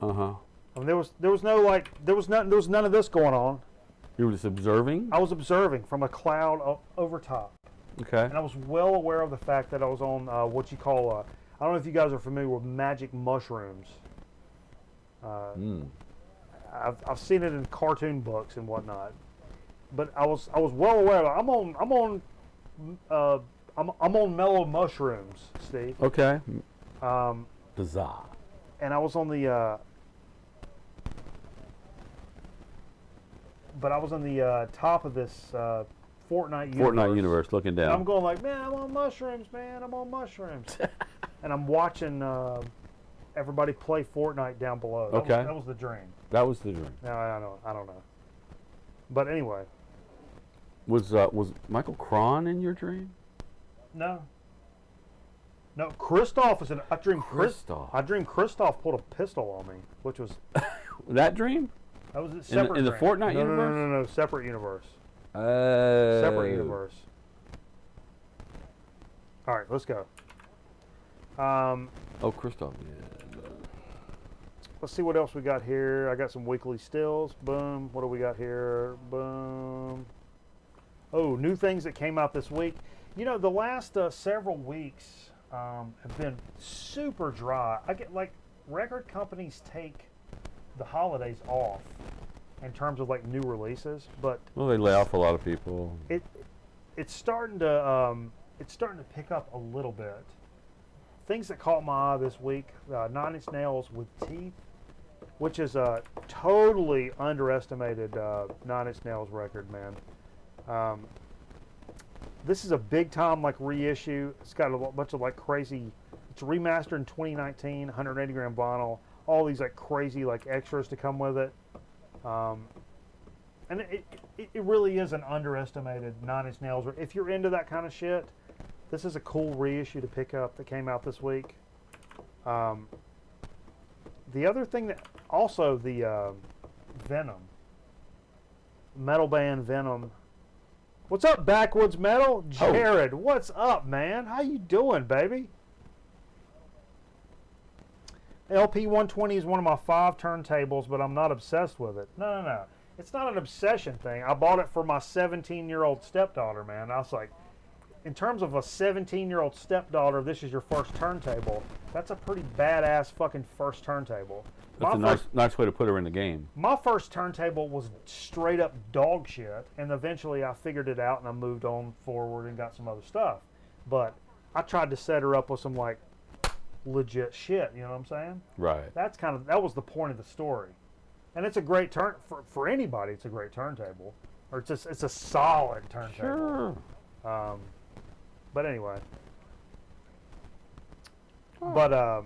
S3: Uh-huh.
S2: I mean, there was none of this going on.
S3: You were just observing?
S2: I was observing from a cloud over top.
S3: Okay.
S2: And I was well aware of the fact that I was on what you call, I don't know if you guys are familiar with magic mushrooms. I've seen it in cartoon books and whatnot, but I was well aware of it. I'm on mellow mushrooms, Steve.
S3: Okay.
S2: Bizarre. And I was on the top of this Fortnite
S3: universe looking down.
S2: And I'm going like, man, I'm on mushrooms, and I'm watching everybody play Fortnite down below. That was the dream.
S3: That was the dream.
S2: No, I don't know. But anyway.
S3: Was Michael Cron in your dream?
S2: No, Christoph is I dreamed
S3: Christoph.
S2: I dreamed Christoph pulled a pistol on me, which was
S3: that dream?
S2: That was a separate
S3: in the
S2: dream.
S3: Fortnite universe?
S2: No, separate universe.
S3: Oh.
S2: Separate universe. All right, let's go.
S3: Christoph. Yeah.
S2: Let's see what else we got here. I got some weekly stills. Boom. What do we got here? Boom. Oh, new things that came out this week. You know, the last several weeks have been super dry. I get like record companies take the holidays off in terms of like new releases, but
S3: they lay off a lot of people.
S2: It's starting to pick up a little bit. Things that caught my eye this week: 9 Inch Nails with Teeth, which is a totally underestimated 9 Inch Nails record, man. This is a big time like reissue. It's got a bunch of like crazy. It's remastered in 2019, 180 gram vinyl. All these like crazy like extras to come with it, and it really is an underestimated 9 Inch Nails. If you're into that kind of shit, this is a cool reissue to pick up that came out this week. The other thing that also the Venom, metal band Venom. What's up, Backwoods Metal? Jared, What's up, man? How you doing, baby? LP 120 is one of my 5 turntables, but I'm not obsessed with it. No. It's not an obsession thing. I bought it for my 17-year-old stepdaughter, man. I was like, in terms of a 17-year-old stepdaughter, this is your first turntable. That's a pretty badass fucking first turntable.
S3: That's a nice way to put her in the game.
S2: My first turntable was straight up dog shit, and eventually I figured it out and I moved on forward and got some other stuff. But I tried to set her up with some like legit shit, you know what I'm saying?
S3: Right.
S2: That was the point of the story. And it's a great for anybody, it's a great turntable. Or it's a solid turntable.
S3: Sure.
S2: But anyway. But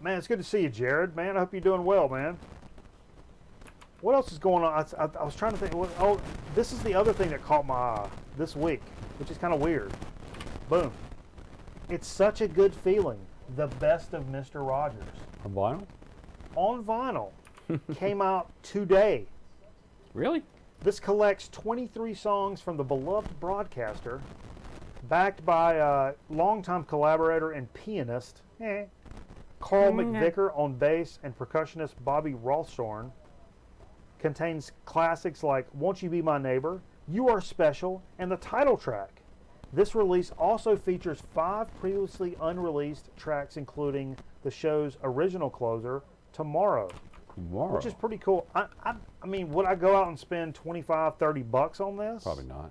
S2: man, it's good to see you, Jared. Man, I hope you're doing well, man. What else is going on? I was trying to think. Oh, this is the other thing that caught my eye this week, which is kind of weird. Boom. It's such a good feeling. The Best of Mr. Rogers.
S3: On vinyl?
S2: On vinyl. Came out today.
S3: Really?
S2: This collects 23 songs from the beloved broadcaster, backed by longtime collaborator and pianist Carl McVicker on bass and percussionist Bobby Rawlstorn. Contains classics like Won't You Be My Neighbor, You Are Special, and the title track. This release also features 5 previously unreleased tracks, including the show's original closer, Tomorrow. Which is pretty cool. I mean, would I go out and spend $25-$30 on this?
S3: Probably not.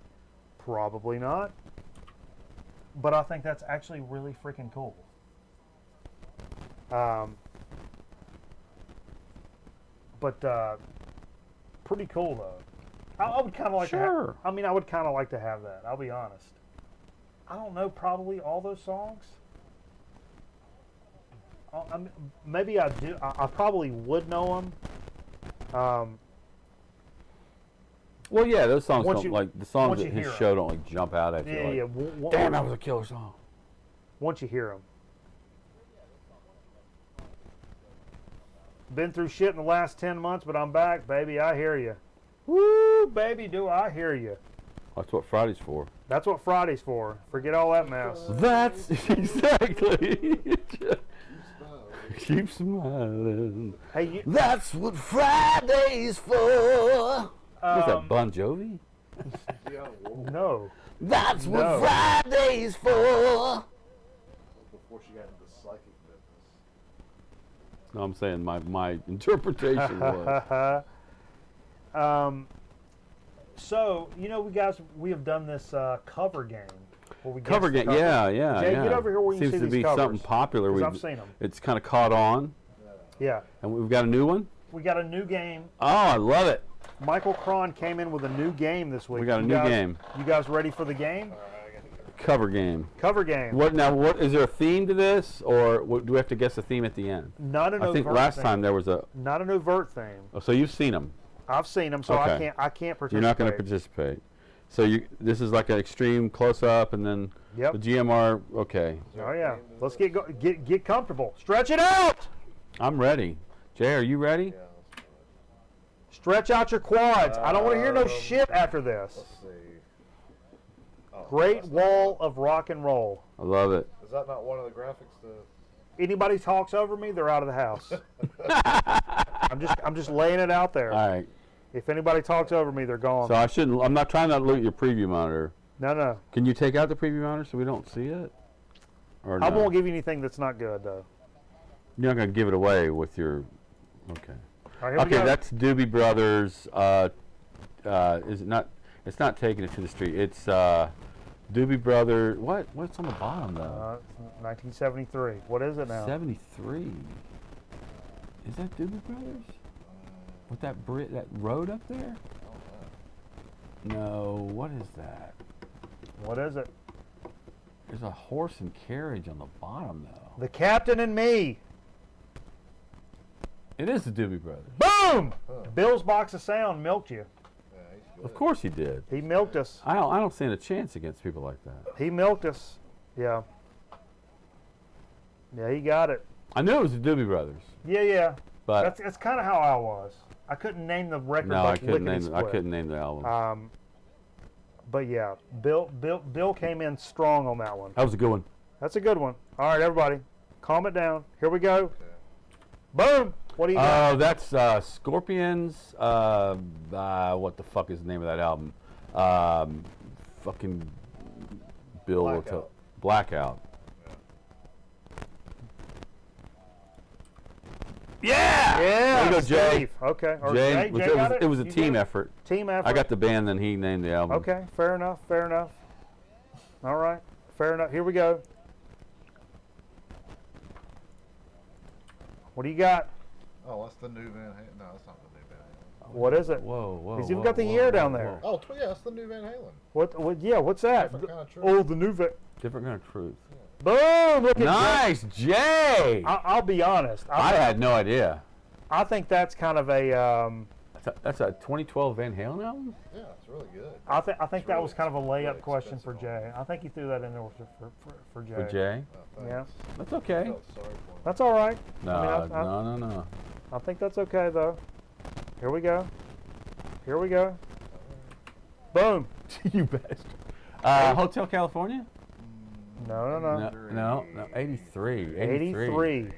S2: Probably not. But I think that's actually really freaking cool. Pretty cool though. I would kind of like to have, I mean, I would kind of like to have that. I'll be honest. I don't know probably all those songs. Maybe I do. I probably would know them.
S3: Well, yeah, those songs
S2: Once
S3: don't
S2: you-
S3: like the songs
S2: once
S3: that
S2: you
S3: his
S2: hear
S3: show
S2: 'em.
S3: don't like jump out at you.
S2: Yeah,
S3: like,
S2: yeah.
S3: Damn, that was a killer song.
S2: Once you hear them. Been through shit in the last 10 months, but I'm back, baby. I hear you. Woo, baby, do I hear you.
S3: That's what Friday's for.
S2: That's what Friday's for. Forget all that mess.
S3: That's exactly. Keep smiling.
S2: Hey,
S3: That's what Friday's for. What's that, Bon Jovi?
S2: No.
S3: That's what
S2: No.
S3: Friday's for.
S5: Before she got into the psychic business.
S3: No, I'm saying my interpretation was.
S2: So, you know, we have done this cover game. Where we guess
S3: Cover
S2: the
S3: game,
S2: cover.
S3: yeah.
S2: Jay, get over here where you
S3: Seems
S2: see
S3: to
S2: these
S3: be
S2: covers,
S3: something popular.
S2: 'cause I've seen 'em.
S3: It's kind of caught on,
S2: Yeah.
S3: and we've got a new one.
S2: We got a new game.
S3: Oh, I love it.
S2: Michael Cron came in with a new game this week.
S3: We got a
S2: You
S3: new
S2: guys-
S3: game.
S2: You guys ready for the game?
S3: Cover game.
S2: Cover game.
S3: What now? What is there a theme to this, or do we have to guess the theme at the end?
S2: Not an
S3: I think
S2: overt
S3: last
S2: theme.
S3: time there was a.
S2: Not an overt theme.
S3: Oh, so you've seen them.
S2: I've seen them, so
S3: Okay.
S2: I can't participate.
S3: You're not going to participate. So this is like an extreme close up, and then
S2: Yep.
S3: the GMR. Okay,
S2: Oh yeah. Let's get comfortable. Stretch it out.
S3: I'm ready. Jay, are you ready?
S5: Yeah, let's do it.
S2: Stretch out your quads. I don't want to hear no shit after this.
S5: Let's see. Oh,
S2: Great
S5: that's
S2: wall of rock and roll.
S3: I love it.
S5: Is that not one of the graphics to...
S2: Anybody talks over me, they're out of the house. I'm just laying it out there.
S3: All right.
S2: If anybody talks over me, they're gone.
S3: So I shouldn't. I'm not trying to loot your preview monitor.
S2: No.
S3: Can you take out the preview monitor so we don't see it? Or
S2: I
S3: no?
S2: won't give you anything that's not good though.
S3: You're not going to give it away with your. Okay.
S2: All right, here we
S3: Okay,
S2: go.
S3: that's Doobie Brothers. Is it not? It's not taking it to the street. It's Doobie Brothers. What's on the bottom though?
S2: 1973. What is it now?
S3: 73. Is that Doobie Brothers? With that that road up there? No. What is that?
S2: What is it?
S3: There's a horse and carriage on the bottom though.
S2: The Captain and Me.
S3: It is the Doobie Brothers.
S2: Boom! Bill's Box of Sound milked you.
S5: Yeah, he's good.
S3: Of course he did.
S2: He milked us.
S3: I don't stand a chance against people like that.
S2: He milked us. Yeah. Yeah, he got it.
S3: I knew it was the Doobie Brothers,
S2: Yeah.
S3: but
S2: That's kind of how I was. I couldn't name the record.
S3: no,
S2: like
S3: I couldn't name.
S2: lickety
S3: I
S2: split.
S3: couldn't name the album.
S2: But yeah, Bill came in strong on that one.
S3: That was a good one.
S2: That's a good one. All right, everybody, calm it down. Here we go. Boom. What do you got?
S3: Oh, that's Scorpions. What the fuck is the name of that album? Fucking Bill will tell. Blackout. Yeah.
S2: Yeah.
S3: There you go, Jay.
S2: Steve. Okay. Or
S3: Jay,
S2: Jay got
S3: it was a
S2: You
S3: team
S2: got it?
S3: effort.
S2: Team effort.
S3: I got the band, then he named the album.
S2: Okay. Fair enough. All right. Fair enough. Here we go. What do you got?
S5: Oh, that's the new Van Halen. No, that's not the new Van Halen.
S2: What is it?
S3: Whoa.
S2: He's even got the year down there.
S5: Oh, yeah, that's the new Van Halen.
S2: What? Yeah. What's that?
S5: Different kind of truth.
S2: Oh, the new.
S3: Different kind of truth.
S2: Boom! Look at
S3: Nice, Jay.
S2: I'll be honest.
S3: I had no idea.
S2: I think that's kind of a.
S3: That's a 2012 Van Halen album?
S5: Yeah, it's really good.
S2: I think that
S5: It's
S2: was
S5: really
S2: kind of a layup
S5: really
S2: question for
S5: expensive.
S2: Jay. I think he threw that in there for Jay.
S3: For Jay?
S5: Oh,
S2: Yeah.
S5: thanks.
S3: That's
S5: I
S3: okay.
S5: felt sorry for him.
S2: That's all right.
S3: No,
S2: I mean,
S3: no.
S2: I think that's okay though. Here we go. Boom!
S3: You bastard. Hotel California? No, 83.
S2: 83.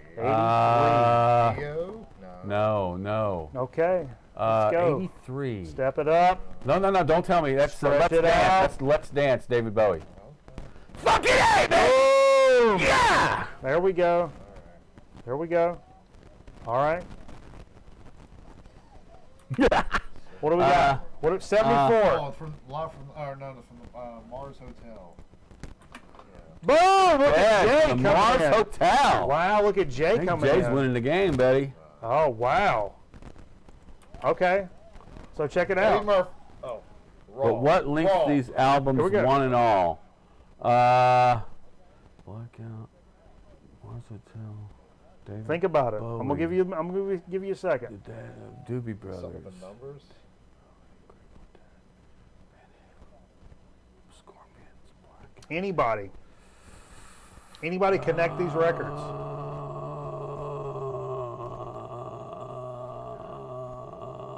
S3: No.
S2: Okay. Let's go.
S3: 83.
S2: Step it up.
S3: No, don't tell me. That's
S2: Stretch
S3: Let's
S2: it
S3: Dance.
S2: out.
S3: That's Let's Dance, David Bowie. Fucking A, baby!
S2: Boom!
S3: Yeah!
S2: There we go. There we go. All right. What do we got? What? 74.
S5: From Mars Hotel.
S2: Boom! Look at Jay
S3: the
S2: coming
S3: Mars
S2: in.
S3: Hotel.
S2: Wow, look at
S3: I
S2: Jay
S3: think
S2: coming
S3: Jay's
S2: in.
S3: winning the game, buddy.
S2: Oh, wow. Okay. So check it
S5: Eddie
S2: out.
S5: Murphy.
S3: But what links these albums
S2: Here we go.
S3: one and all? Blackout, Mars Hotel, David
S2: Think about it.
S3: Bowie,
S2: I'm gonna give you a second.
S3: the Doobie Brothers.
S5: Some of the numbers.
S3: Scorpions, Blackout.
S2: Anybody connect these records?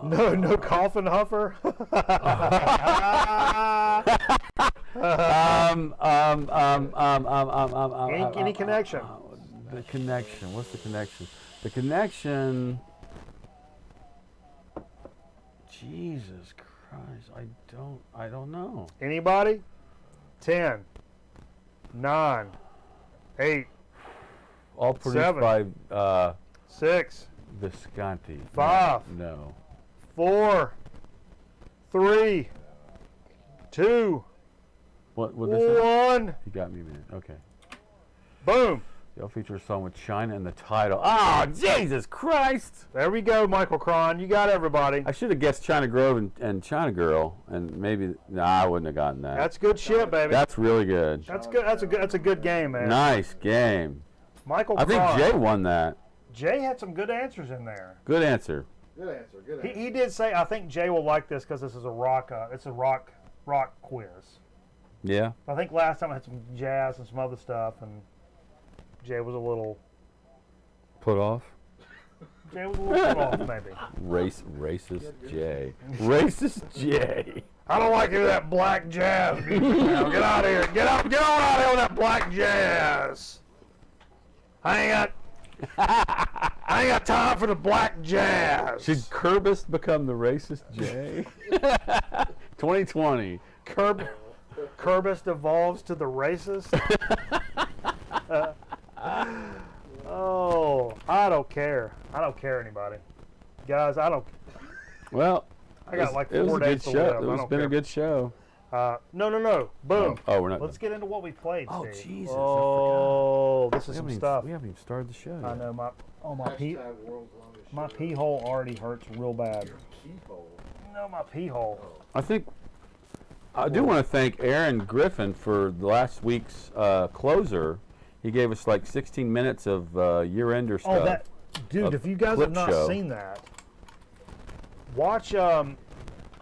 S2: No coffin huffer. Any connection?
S3: The connection. What's the connection? The connection. Jesus Christ! I don't know.
S2: Anybody? 10, 9, 8,
S3: All produced
S2: 7,
S3: by
S2: 6,
S3: Visconti.
S2: 5.
S3: No.
S2: 4, 3, 2,
S3: What this is?
S2: 1.
S3: You got me, man. Okay.
S2: Boom.
S3: They'll feature a song with China in the title. Oh, Jesus Christ!
S2: There we go, Michael Cron. You got everybody.
S3: I should have guessed China Grove and China Girl, and maybe I wouldn't have gotten that.
S2: That's good shit, baby.
S3: That's really good.
S2: That's good. That's a good game, man.
S3: Nice game.
S2: Michael
S3: I think
S2: Cron.
S3: Jay won that.
S2: Jay had some good answers in there.
S3: Good answer.
S5: Good answer. Good answer.
S2: He did say, I think Jay will like this because this is a rock. It's a rock quiz.
S3: Yeah.
S2: I think last time I had some jazz and some other stuff, and Jay was a little
S3: Put off.
S2: put off, maybe.
S3: Racist Jay. Racist Jay.
S2: I don't like any of that black jazz music now. Get out of here. Get on out of here with that black jazz. I ain't got time for the black jazz.
S3: Should Curbist become the racist Jay? 2020.
S2: Curbist evolves to the racist. Oh, I don't care. I don't care anybody. Guys, I don't.
S3: Well,
S2: I got like
S3: it was
S2: 4
S3: a good
S2: days to
S3: show.
S2: live.
S3: It
S2: I
S3: was
S2: don't
S3: been
S2: care.
S3: a good show.
S2: No. Boom.
S3: Oh, we're not.
S2: Let's get into what we played,
S3: Oh,
S2: Steve.
S3: Jesus, I
S2: Oh, this is
S3: we
S2: some
S3: haven't
S2: stuff.
S3: we haven't even started the show
S2: I
S3: yet.
S2: know my pee
S5: Hashtag world's longest
S2: my
S5: show.
S2: pee hole already hurts real bad.
S5: Keyhole.
S2: No, my pee hole.
S3: I think I do want to thank Aaron Griffin for last week's closer. He gave us like 16 minutes of year-ender stuff.
S2: Oh, that dude! If you guys
S3: clip
S2: have not
S3: show.
S2: seen that, watch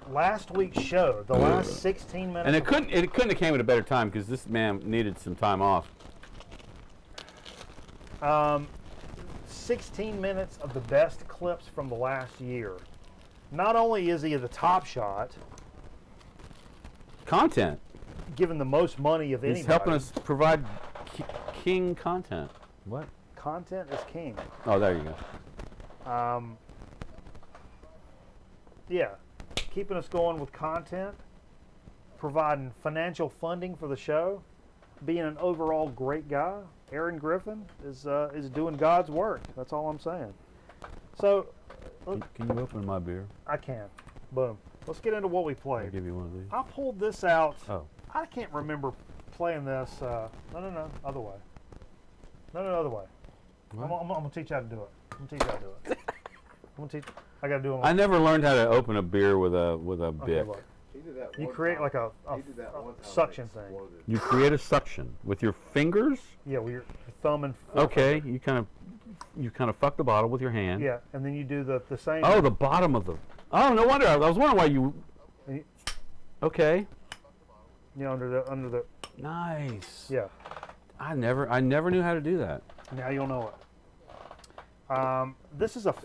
S2: last week's show. The last 16 minutes.
S3: And it couldn't have came at a better time because this man needed some time off.
S2: 16 minutes of the best clips from the last year. Not only is he the top shot,
S3: Content.
S2: given the most money of anybody.
S3: He's helping us provide king content. What?
S2: Content is king.
S3: Oh, there you go.
S2: Yeah, keeping us going with content, providing financial funding for the show, being an overall great guy. Aaron Griffin is doing God's work. That's all I'm saying. So,
S3: Can you open my beer?
S2: I can. Boom. Let's get into what we
S3: I'll
S2: played.
S3: give you one of these.
S2: I pulled this out.
S3: Oh.
S2: I can't remember playing this. No, other way. No, other way. I'm gonna teach you how to do it. I'm gonna teach you how to do it. I'm gonna teach. I gotta do it.
S3: I never learned how to open a beer with a
S2: Okay,
S3: bic.
S2: look.
S5: He did that
S2: You
S5: one
S2: create
S5: time.
S2: like a
S5: He did that one time and
S2: suction
S5: it
S2: thing.
S5: exploded.
S3: You create a suction with your fingers.
S2: Yeah, with your thumb and
S3: Okay, you kind of fuck the bottle with your hand.
S2: Yeah, and then you do the same.
S3: Oh, the bottom of the. Oh, no wonder. I was wondering why you. Okay.
S2: You know, under the.
S3: Nice.
S2: Yeah.
S3: I never knew how to do that.
S2: Now you'll know it. This is I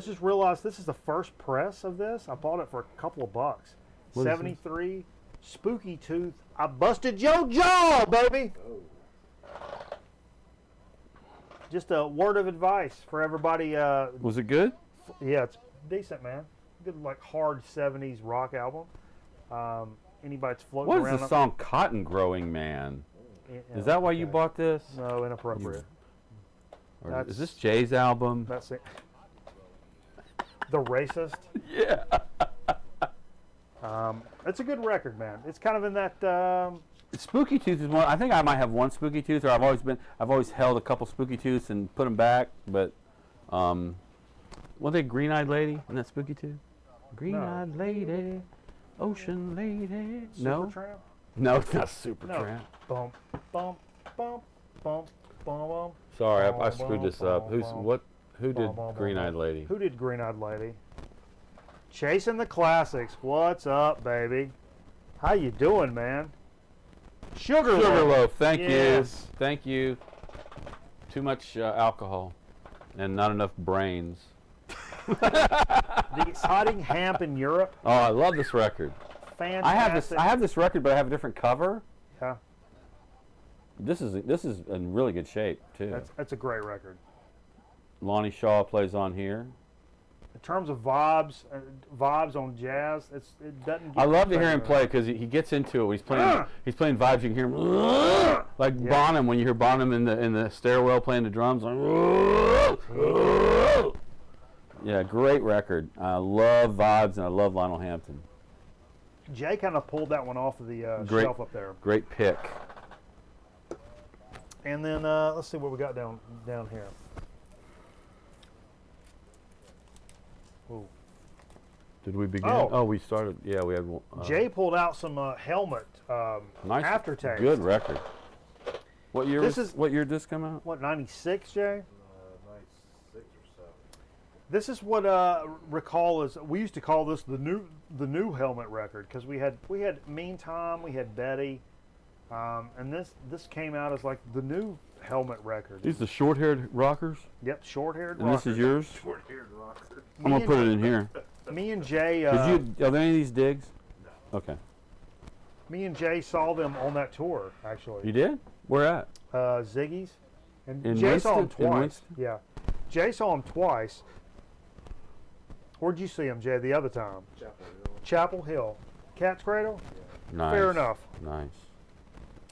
S2: just realized this is the first press of this. I bought it for a couple of bucks.
S3: What is this?
S2: 73 Spooky Tooth. I busted your jaw, baby. just a word of advice for everybody.
S3: Was it good?
S2: Yeah, it's decent, man. Good, like hard '70s rock album. Anybody that's floating
S3: What
S2: around.
S3: is the song "Cotton Growing Man"? Is that why you
S2: okay.
S3: bought this?
S2: No, inappropriate.
S3: Or is this Jay's album?
S2: That's it. The Racist.
S3: Yeah.
S2: It's a good record, man. It's kind of in that.
S3: Spooky Tooth is one. I think I might have one Spooky Tooth, or I've always held a couple Spooky Tooths and put them back. But, wasn't they Green-Eyed Lady? Isn't that Spooky Tooth? Green-Eyed Lady, Ocean Lady. No,
S2: Supertramp?
S3: no, it's not Supertramp.
S2: No. Bump, bump, bump, bump, bump, bump.
S3: Sorry, I screwed this up.
S2: Bum,
S3: Who
S2: bum,
S3: did
S2: bum,
S3: Green-Eyed
S2: bum.
S3: Lady?
S2: Who did Green-Eyed Lady? Chasing the Classics. What's up, baby? How you doing, man?
S3: Sugarloaf. Thank
S2: Yes.
S3: you. Thank you. Too much alcohol and not enough brains.
S2: The exciting hamp in Europe.
S3: Oh, I love this record.
S2: Fantastic.
S3: I have this record, but I have a different cover.
S2: Yeah,
S3: This is in really good shape too.
S2: that's a great record.
S3: Lonnie Shaw plays on here.
S2: In terms of vibes on jazz, it doesn't. Get
S3: I love to hear him
S2: better.
S3: play because he gets into it. When he's playing vibes. You can hear him like
S2: Yeah.
S3: Bonham when you hear Bonham in the stairwell playing the drums. Like, yeah, great record. I love vibes and I love Lionel Hampton.
S2: Jay kind of pulled that one off of the
S3: Great.
S2: shelf up there.
S3: Great pick.
S2: And then let's see what we got down here. Ooh.
S3: Did we begin?
S2: Oh.
S3: We started. Yeah, we had one.
S2: Jay pulled out some Helmet
S3: Nice
S2: aftertaste.
S3: Good record. What year?
S2: This
S3: What year did this come out?
S2: What, 96, Jay?
S5: 96 or so.
S2: This is what recall is. We used to call this the new Helmet record because we had Meantime, we had Betty, and this came out as like the new Helmet record.
S3: These are the short-haired rockers,
S2: Yep, short-haired.
S3: and this is yours.
S5: Short-haired rocker.
S3: I'm gonna put it in here.
S2: Me and Jay.
S3: Are there any of these digs?
S5: No.
S3: Okay.
S2: Me and Jay saw them on that tour, actually.
S3: You did? Where at?
S2: Ziggy's. And
S3: In
S2: Jay saw them
S3: Winston? In
S2: twice.
S3: Winston?
S2: Yeah. Jay saw them twice. Where'd you see him, Jay, the other time?
S5: Chapel Hill.
S2: Chapel Hill. Cat's Cradle?
S3: Nice.
S2: Fair enough.
S3: Nice.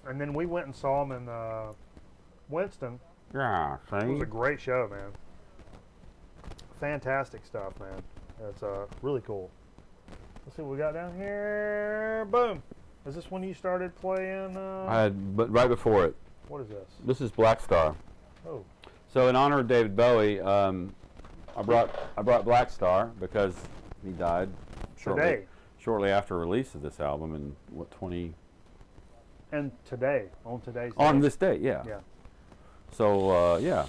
S2: And then we went and saw him in Winston.
S3: Yeah.
S2: It was
S3: See?
S2: a great show, man. Fantastic stuff, man. It's really cool. Let's see what we got down here. Boom. Is this when you started playing?
S3: But right before it.
S2: What is this?
S3: This is Black Star.
S2: Oh.
S3: So in honor of David Bowie, I brought Black Star because he died shortly after release of this album in what 20
S2: And today, on today's
S3: on
S2: day.
S3: this day, yeah.
S2: Yeah.
S3: So yeah,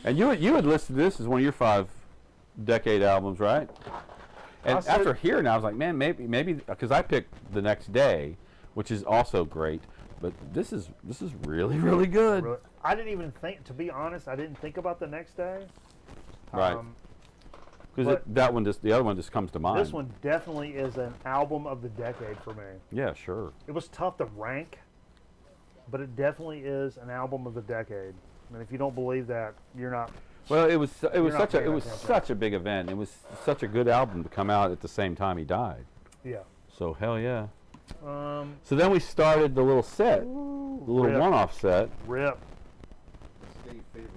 S3: and you had listed this as one of your 5 decade albums, right? And
S2: I said-
S3: after hearing it, I was like, man, maybe because I picked The Next Day, which is also great, but this is really really good.
S2: Really- I didn't even think, to be honest, I didn't think about the next day.
S3: Right. Because the other one just comes to mind.
S2: This one definitely is an album of the decade for me.
S3: Yeah, sure.
S2: It was tough to rank, but it definitely is an album of the decade. And if you don't believe that, you're not.
S3: Well, it was
S2: not paying attention.
S3: such a big event. It was such a good album to come out at the same time he died.
S2: Yeah.
S3: So hell yeah.
S2: Um,
S3: So then we started the little set, the little
S2: Rip.
S3: one-off set
S2: Rip.
S5: State favor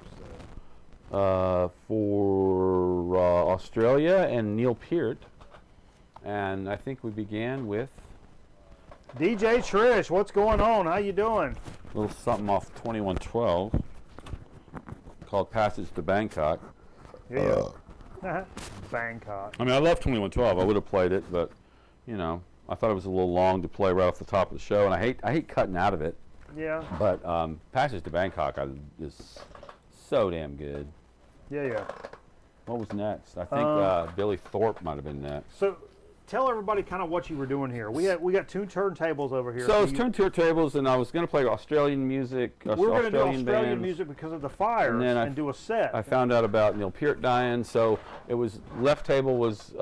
S5: set.
S3: for Australia and Neil Peart, and I think we began with
S2: DJ Trish, what's going on? How you doing?
S3: a little something off 2112 called "Passage to Bangkok."
S2: Yeah. Bangkok.
S3: I mean, I love 2112. I would have played it, but you know, I thought it was a little long to play right off the top of the show, and I hate cutting out of it.
S2: Yeah.
S3: But "Passage to Bangkok" is so damn good.
S2: Yeah.
S3: What was next? I think Billy Thorpe might have been next.
S2: So, tell everybody kind of what you were doing here. We got 2 turntables over here.
S3: So it's turntables, and I was going to play Australian music.
S2: We're going to do Australian
S3: bands.
S2: music because of the fires
S3: And then
S2: do a set.
S3: I found out about Neil Peart dying, so it was left table was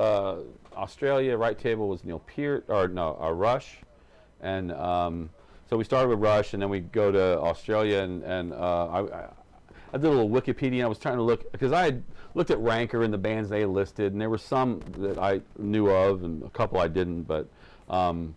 S3: Australia, right table was Neil Peart, or no, Rush, and so we started with Rush, and then we go to Australia, and did a little Wikipedia. I was trying to look because I had looked at Ranker and the bands they listed, and there were some that I knew of, and a couple I didn't. But and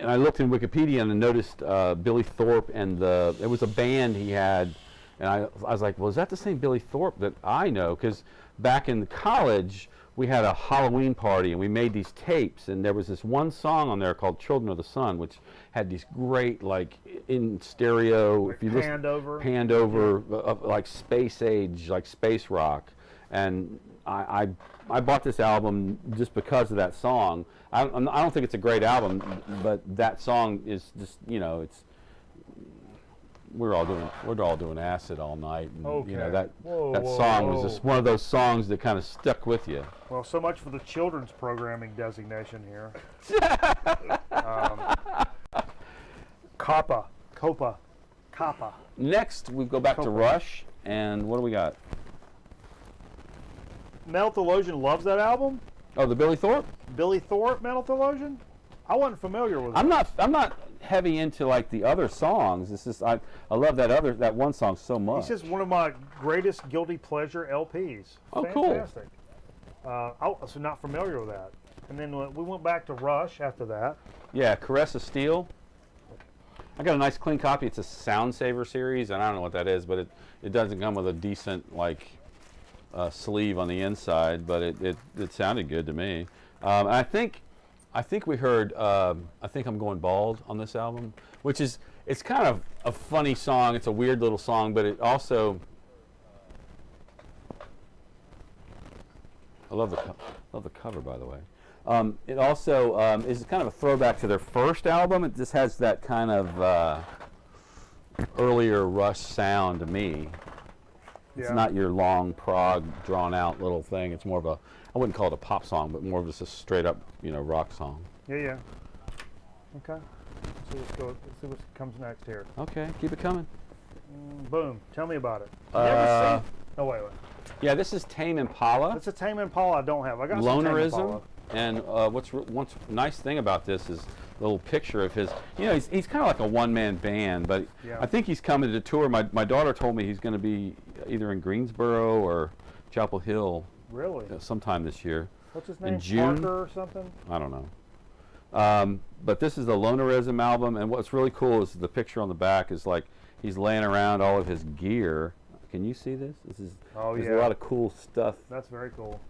S3: I looked in Wikipedia and I noticed Billy Thorpe and there was a band he had, and I was like, well, is that the same Billy Thorpe that I know? Because back in college, we had a Halloween party and we made these tapes, and there was this one song on there called "Children of the Sun," which had these great, like, in stereo,
S2: Like
S3: if you
S2: panned
S3: listen,
S2: over.
S3: like space age, like space rock. And I bought this album just because of that song. I don't think it's a great album, but that song is just, you know, it's we're all doing acid all night, and you know, that song was just one of those songs that kind of stuck with you.
S2: Well, so much for the children's programming designation here. Copa.
S3: Next, we go back to Rush, and what do we got?
S2: Metal Theologian loves that album.
S3: Oh, the Billy Thorpe?
S2: Billy Thorpe, Metal Theologian. I wasn't familiar with it.
S3: I'm not heavy into like the other songs. It's just I love that one song so much.
S2: It's just one of my greatest guilty pleasure LPs.
S3: Oh,
S2: fantastic. I was not familiar with that. And then we went back to Rush after that.
S3: Yeah, Caress of Steel. I got a nice clean copy. It's a Sound Saver series, and I don't know what that is, but it doesn't come with a decent like sleeve on the inside, but it sounded good to me. And I think we heard I Think I'm Going Bald on this album, which is, it's kind of a funny song. It's a weird little song, but it also, I love the cover, by the way. It also is kind of a throwback to their first album. It just has that kind of earlier Rush sound to me. It's not your long prog drawn out little thing. It's more of a, I wouldn't call it a pop song, but more of just a straight up, you know, rock song.
S2: Yeah. Okay. Let's see what comes next here.
S3: Okay, keep it coming.
S2: Boom. Tell me about it. Oh, wait.
S3: Yeah, this is Tame Impala.
S2: That's a Tame Impala I don't have. I got some Tame Impala.
S3: And what's nice thing about this is a little picture of his. You know, he's kind of like a one-man band, but I think he's coming to tour. My daughter told me he's going to be either in Greensboro or Chapel Hill.
S2: Really?
S3: Sometime this year.
S2: What's his name?
S3: In June?
S2: Parker or something?
S3: I don't know. But this is the Lonerism album, and what's really cool is the picture on the back is like he's laying around all of his gear. Can you see this? There's a lot of cool stuff.
S2: That's very cool.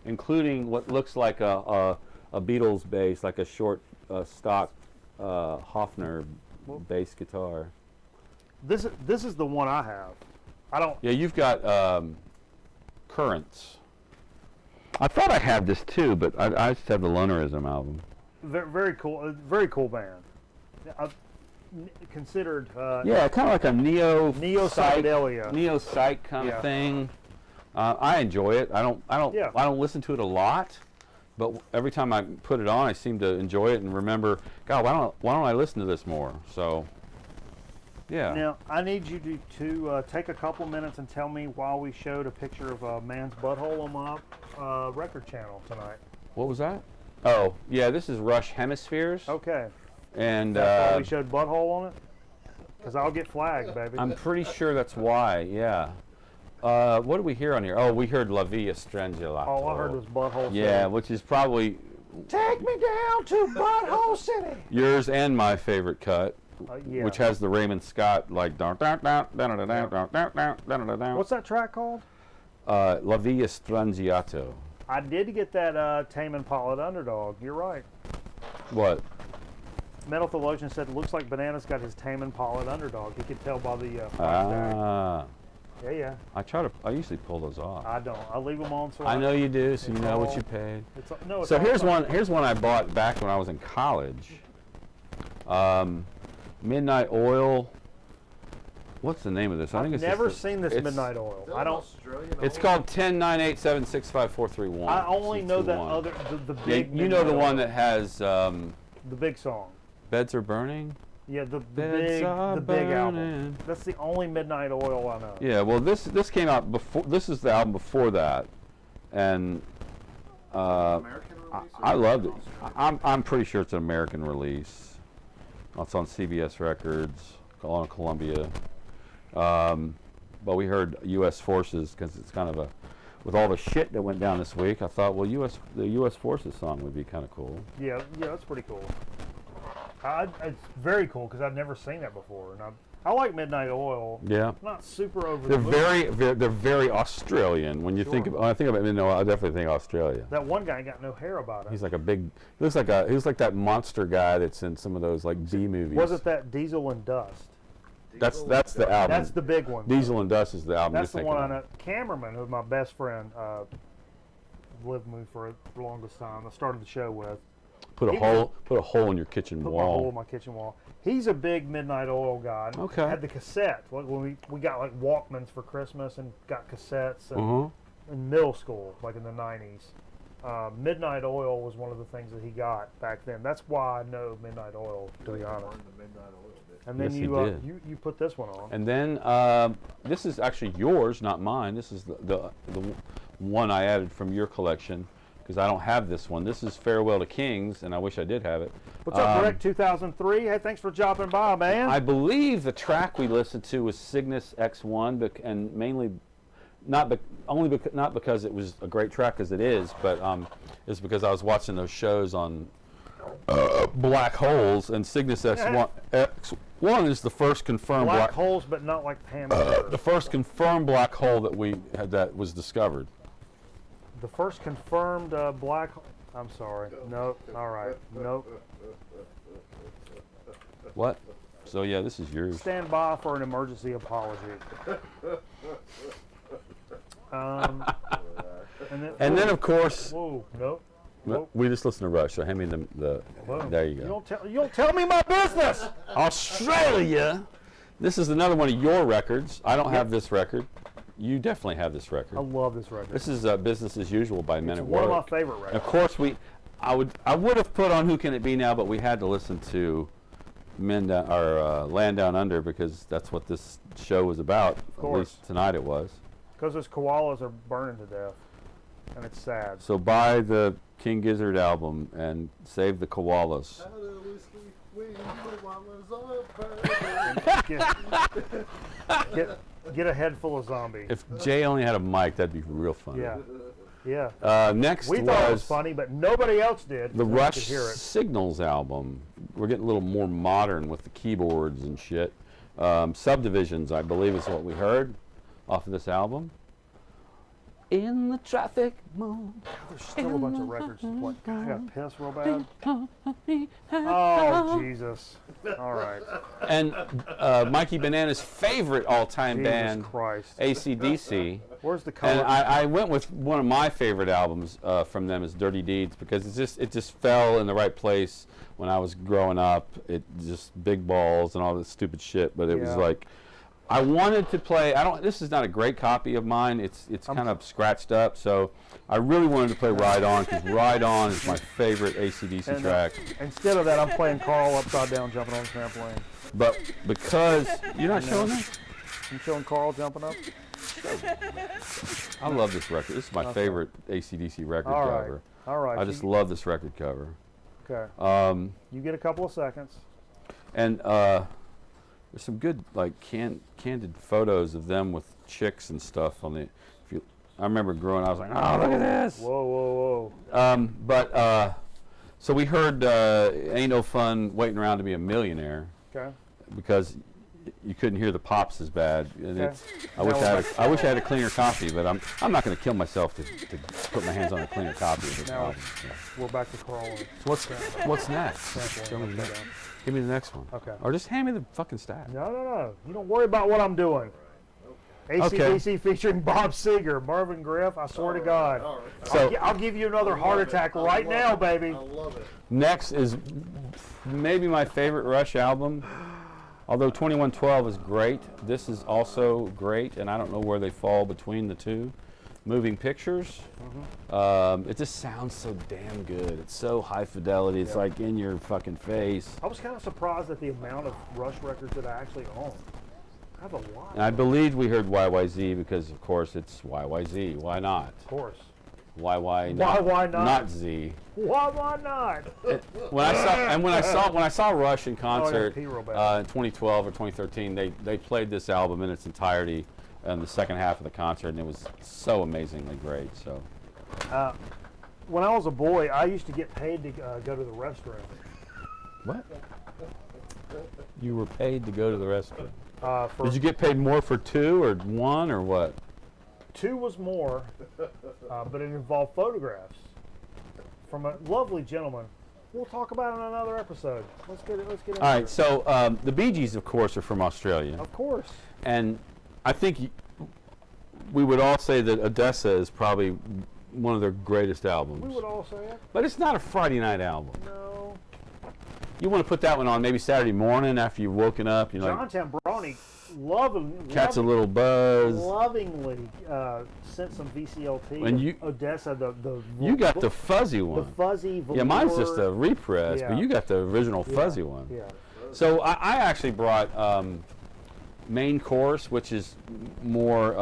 S3: Including what looks like a Beatles bass, like a short stock Hofner bass guitar.
S2: This is the one I have. I don't.
S3: Yeah, you've got Currents. I thought I had this too, but I just have the Lonerism album.
S2: Very cool. Very cool band. Considered.
S3: Yeah, kind of like a neo
S2: psych
S3: kind of thing. I enjoy it. I don't listen to it a lot, but every time I put it on, I seem to enjoy it and remember, God, why don't I listen to this more? So, yeah.
S2: Now I need you to take a couple minutes and tell me why we showed a picture of a man's butthole on my record channel tonight.
S3: What was that? Oh, yeah. This is Rush Hemispheres.
S2: Okay.
S3: And
S2: that's why we showed butthole on it. Because I'll get flagged, baby.
S3: I'm pretty sure that's why. Yeah. What did we hear on here? Oh, we heard La Via Strangulato.
S2: All I heard was Butthole City.
S3: Yeah, which is probably...
S2: Take me down to Butthole City.
S3: Yours and my favorite cut, which has the Raymond Scott, like... What's
S2: that track called?
S3: La Via Strangiato.
S2: I did get that Tame Impala at Underdog. You're right.
S3: What?
S2: Metal Theologian said, looks like Bananas got his Tame Impala at Underdog. He could tell by the Yeah.
S3: I usually pull those off.
S2: I don't. I leave them on. So
S3: I know you do, so you know what you paid.
S2: So
S3: here's one I bought back when I was in college. Midnight Oil. What's the name of this?
S2: I've never seen this Midnight Oil. I don't.
S3: It's called 10-9-8-7-6-5-4-3-1.
S2: I only know that other the big.
S3: Yeah, you know the one that has
S2: the big song.
S3: Beds Are Burning.
S2: Yeah, the big album. That's the only Midnight Oil I know.
S3: Yeah, well, this came out before. This is the album before that, and I loved it. I'm pretty sure it's an American release. It's on CBS Records, on Columbia, But we heard U.S. Forces because it's kind of a, with all the shit that went down this week, I thought, well, the U.S. Forces song would be kind of cool.
S2: Yeah, that's pretty cool. It's very cool because I've never seen that before, and I like Midnight Oil.
S3: Yeah.
S2: Not super over
S3: They're
S2: the moon.
S3: they're very Australian. When you
S2: Sure.
S3: think about, when I think about Midnight Oil, I definitely think Australia.
S2: That one guy ain't got no hair about him.
S3: He's like a big. He looks like that monster guy that's in some of those like B movies.
S2: Was it that Diesel and Dust?
S3: That's the album.
S2: That's the big one.
S3: Diesel and Dust is the album.
S2: That's
S3: you're
S2: the one I
S3: thinking
S2: know. Cameraman, who's my best friend, lived with me for the longest time. I started the show with.
S3: Put a hole in your kitchen
S2: Put
S3: wall.
S2: my hole in my kitchen wall. He's a big Midnight Oil guy.
S3: Okay.
S2: Had the cassette. Like when we got like Walkmans for Christmas and got cassettes and, in middle school, like in the 90s. Midnight Oil was one of the things that he got back then. That's why I know Midnight Oil, to be honest. And then
S3: Yes,
S2: you put this one on.
S3: And then this is actually yours, not mine. This is the one I added from your collection because I don't have this one. This is Farewell to Kings, and I wish I did have it.
S2: What's up, Rick? 2003. Hey, thanks for dropping by, man.
S3: I believe the track we listened to was Cygnus X1, and mainly not because it was a great track, as it is, but it's because I was watching those shows on black holes, and Cygnus X1 is the first confirmed
S2: black holes, but not like hammer.
S3: the first confirmed black hole that we had that was discovered.
S2: The first confirmed black. I'm sorry. Nope. All right. Nope.
S3: What? So yeah, this is yours.
S2: Stand by for an emergency apology. And
S3: then of course,
S2: whoa. Nope. Nope.
S3: we just listened to Rush. So hand me the.
S2: Whoa.
S3: There you go.
S2: You don't tell me my business.
S3: Australia. This is another one of your records. I don't have this record. You definitely have this record.
S2: I love this record.
S3: This is Business as Usual by Men
S2: It's
S3: at
S2: one
S3: Work.
S2: of my favorite records.
S3: Of course, I would have put on Who Can It Be Now, but we had to listen to Land Down Under because that's what this show was about.
S2: Of course.
S3: At least tonight it was.
S2: Because those koalas are burning to death, and it's sad.
S3: So buy the King Gizzard album and save the koalas.
S2: Get a head full of zombies.
S3: If Jay only had a mic, that'd be real funny.
S2: Yeah.
S3: Next
S2: We thought it was funny, but nobody else did.
S3: the
S2: so
S3: Rush
S2: we could hear it.
S3: Signals album. We're getting a little more modern with the keyboards and shit. Subdivisions, I believe, is what we heard off of this album. In the traffic mode.
S2: There's still a bunch of records. What? I got pissed real bad. Oh, Jesus. All right.
S3: And Mikey Bananas' favorite all-time
S2: Jesus
S3: band,
S2: Christ.
S3: AC/DC.
S2: Where's the color?
S3: And I went with one of my favorite albums from them is Dirty Deeds because it just fell in the right place when I was growing up. It just big balls and all this stupid shit, but it was like I wanted to play. This is not a great copy of mine. It's kind of scratched up, so I really wanted to play Ride On because Ride On is my favorite AC/DC track.
S2: Instead of that, I'm playing Carl upside down, jumping on the trampoline.
S3: But because you're not showing that.
S2: I'm showing Carl jumping up.
S3: I love this record. This is my favorite AC/DC record
S2: All right.
S3: cover.
S2: All right.
S3: I just love this record cover.
S2: Okay. You get a couple of seconds.
S3: And there's some good like candid photos of them with chicks and stuff on the. I remember growing, I was like, oh, look at this.
S2: Whoa, whoa,
S3: whoa. So we heard "Ain't No Fun Waiting Around to Be a Millionaire."
S2: Okay.
S3: Because you couldn't hear the pops as bad, and
S2: Okay.
S3: I wish I had a cleaner copy, but I'm not going to kill myself to put my hands on a cleaner copy of this
S2: Now
S3: album. So.
S2: we're back to Carl.
S3: So what's next? Show me the next. Give me the next one.
S2: Okay.
S3: Or just hand me the fucking stack.
S2: No. You don't worry about what I'm doing. AC/DC featuring Bob Seger, Marvin Griff. I swear to God.
S3: So
S2: I'll give you another heart attack right now, baby.
S5: I love it.
S3: next is maybe my favorite Rush album. Although 2112 is great, this is also great, and I don't know where they fall between the two. Moving Pictures. It just sounds so damn good. It's so high fidelity. It's like in your fucking face.
S2: I was kind of surprised at the amount of Rush records that I actually own. I have a lot.
S3: And I believe we heard YYZ because, of course, it's YYZ. Why not?
S2: Of course.
S3: Why
S2: not?
S3: Not Z.
S2: Why not?
S3: When I saw Rush in concert
S2: pee real
S3: in
S2: bad.
S3: 2012 or 2013, they played this album in its entirety in the second half of the concert, and it was so amazingly great. So
S2: When I was a boy, I used to get paid to go to the restroom.
S3: what? You were paid to go to the restroom?
S2: For
S3: Did you get paid more for 2 or 1 or what?
S2: 2 was more, but it involved photographs from a lovely gentleman. We'll talk about it in another episode. Let's get into
S3: All right,
S2: it.
S3: so the Bee Gees, of course, are from Australia.
S2: Of course.
S3: And I think we would all say that Odessa is probably one of their greatest albums.
S2: We would all say it.
S3: But it's not a Friday night album.
S2: No.
S3: You want to put that one on maybe Saturday morning after you've woken up. You're
S2: John
S3: like,
S2: Tambroni
S3: catch a little buzz.
S2: lovingly sent some VCLT.
S3: And you-
S2: Odessa,
S3: You got the fuzzy one.
S2: the fuzzy velour.
S3: Yeah, mine's just a repress,
S2: Yeah.
S3: but you got the original fuzzy one.
S2: Yeah.
S3: So I actually brought main course, which is more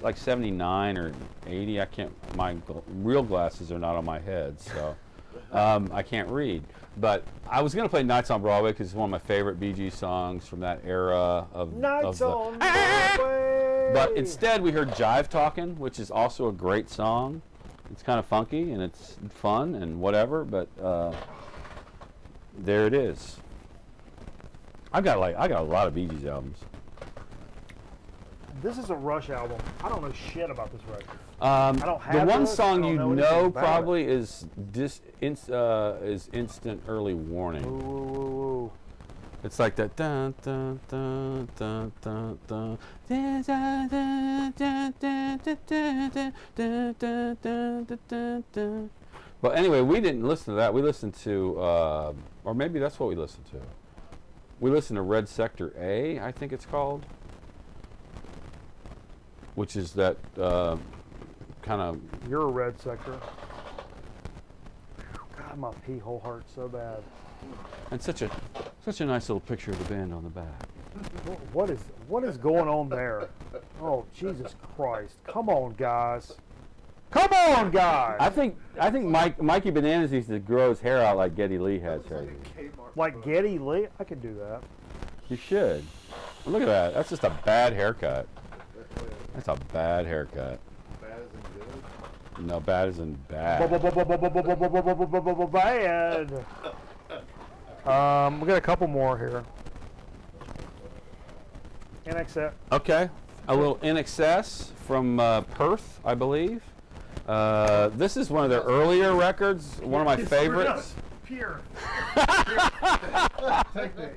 S3: like 79 or 80. I can't. My real glasses are not on my head, so I can't read. But I was gonna play Nights on Broadway because it's one of my favorite Bee Gees songs from that era of
S2: Nights
S3: the,
S2: on Broadway.
S3: But instead, we heard Jive Talkin', which is also a great song. It's kind of funky and it's fun and whatever, but there it is. I got a lot of Bee Gees albums.
S2: This is a Rush album. I don't know shit about this record.
S3: I
S2: don't
S3: the
S2: have
S3: one
S2: this.
S3: song
S2: I
S3: you
S2: don't know
S3: know
S2: anything about
S3: probably is Instant Early Warning.
S2: Ooh.
S3: It's like that dun dun dun dun dun dun. But anyway, we didn't listen to that. We listened to, or maybe that's what we listened to. We listened to Red Sector A, I think it's called, which is that kind of.
S2: You're a Red Sector. God, my pee hole hurts so bad.
S3: And such a nice little picture of the band on the back.
S2: What is going on there? Oh, Jesus Christ. Come on, guys. Come on, guys.
S3: I think Mikey Bananas needs to grow his hair out like Geddy Lee has hair.
S2: Like Geddy Lee? I could do that.
S3: You should. Look at that. That's just a bad haircut. That's a bad haircut.
S5: Bad as in good.
S3: No, bad as in bad.
S2: Bad. We got a couple more here. NXS.
S3: Okay. A little In Excess from Perth, I believe. This is one of their earlier records, one of my favorites.
S2: Pure. Take these.